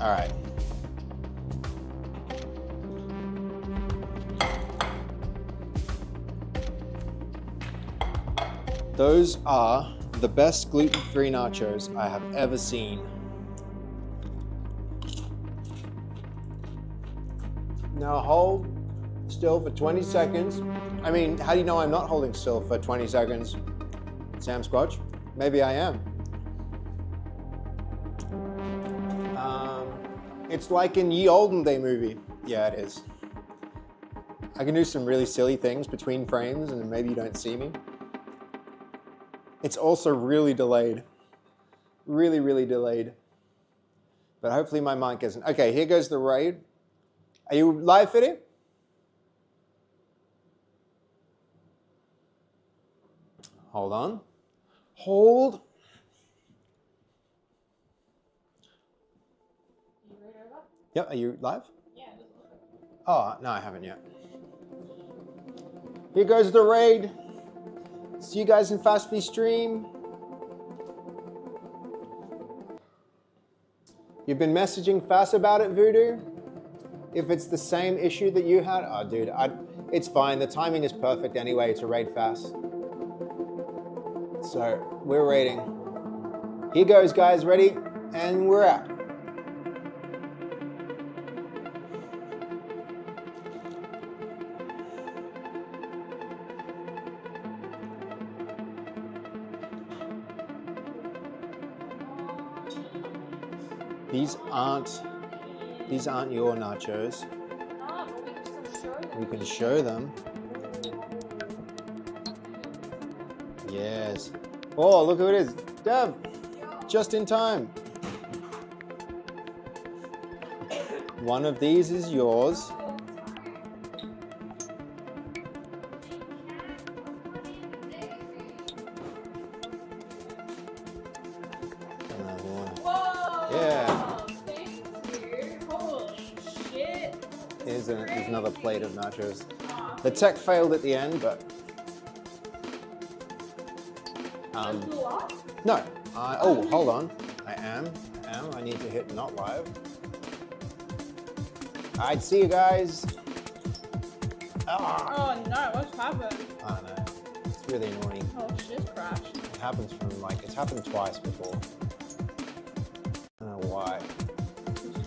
All right. Those are the best gluten-free nachos I have ever seen. Now hold still for 20 seconds. I mean, how do you know I'm not holding still for 20 seconds? Sam Squatch? Maybe I am. It's like in Ye Olden Day movie. Yeah, it is. I can do some really silly things between frames and maybe you don't see me. It's also really delayed. Really, really delayed. But hopefully my mic isn't. Okay, here goes the raid. Are you live, Fitty? Hold on. Hold. Yep, are you live? Yeah. Oh, no, I haven't yet. Here goes the raid. See you guys in Fast Feed stream. You've been messaging Fast about it, Voodoo? If it's the same issue that you had, oh dude, it's fine. The timing is perfect anyway to raid Fast. So we're raiding. Here goes, guys, ready? And we're out. These aren't your nachos. We can show them. Yes. Oh, look who it is. Dev, just in time. One of these is yours. There's another plate of nachos. The tech failed at the end, but no. Oh, hold on. I am. I I need to hit not live. Alright, see you guys. Oh no, what's happened? I don't know. It's really annoying. Oh, shit crashed. It happens from like, it's happened twice before. I don't know why.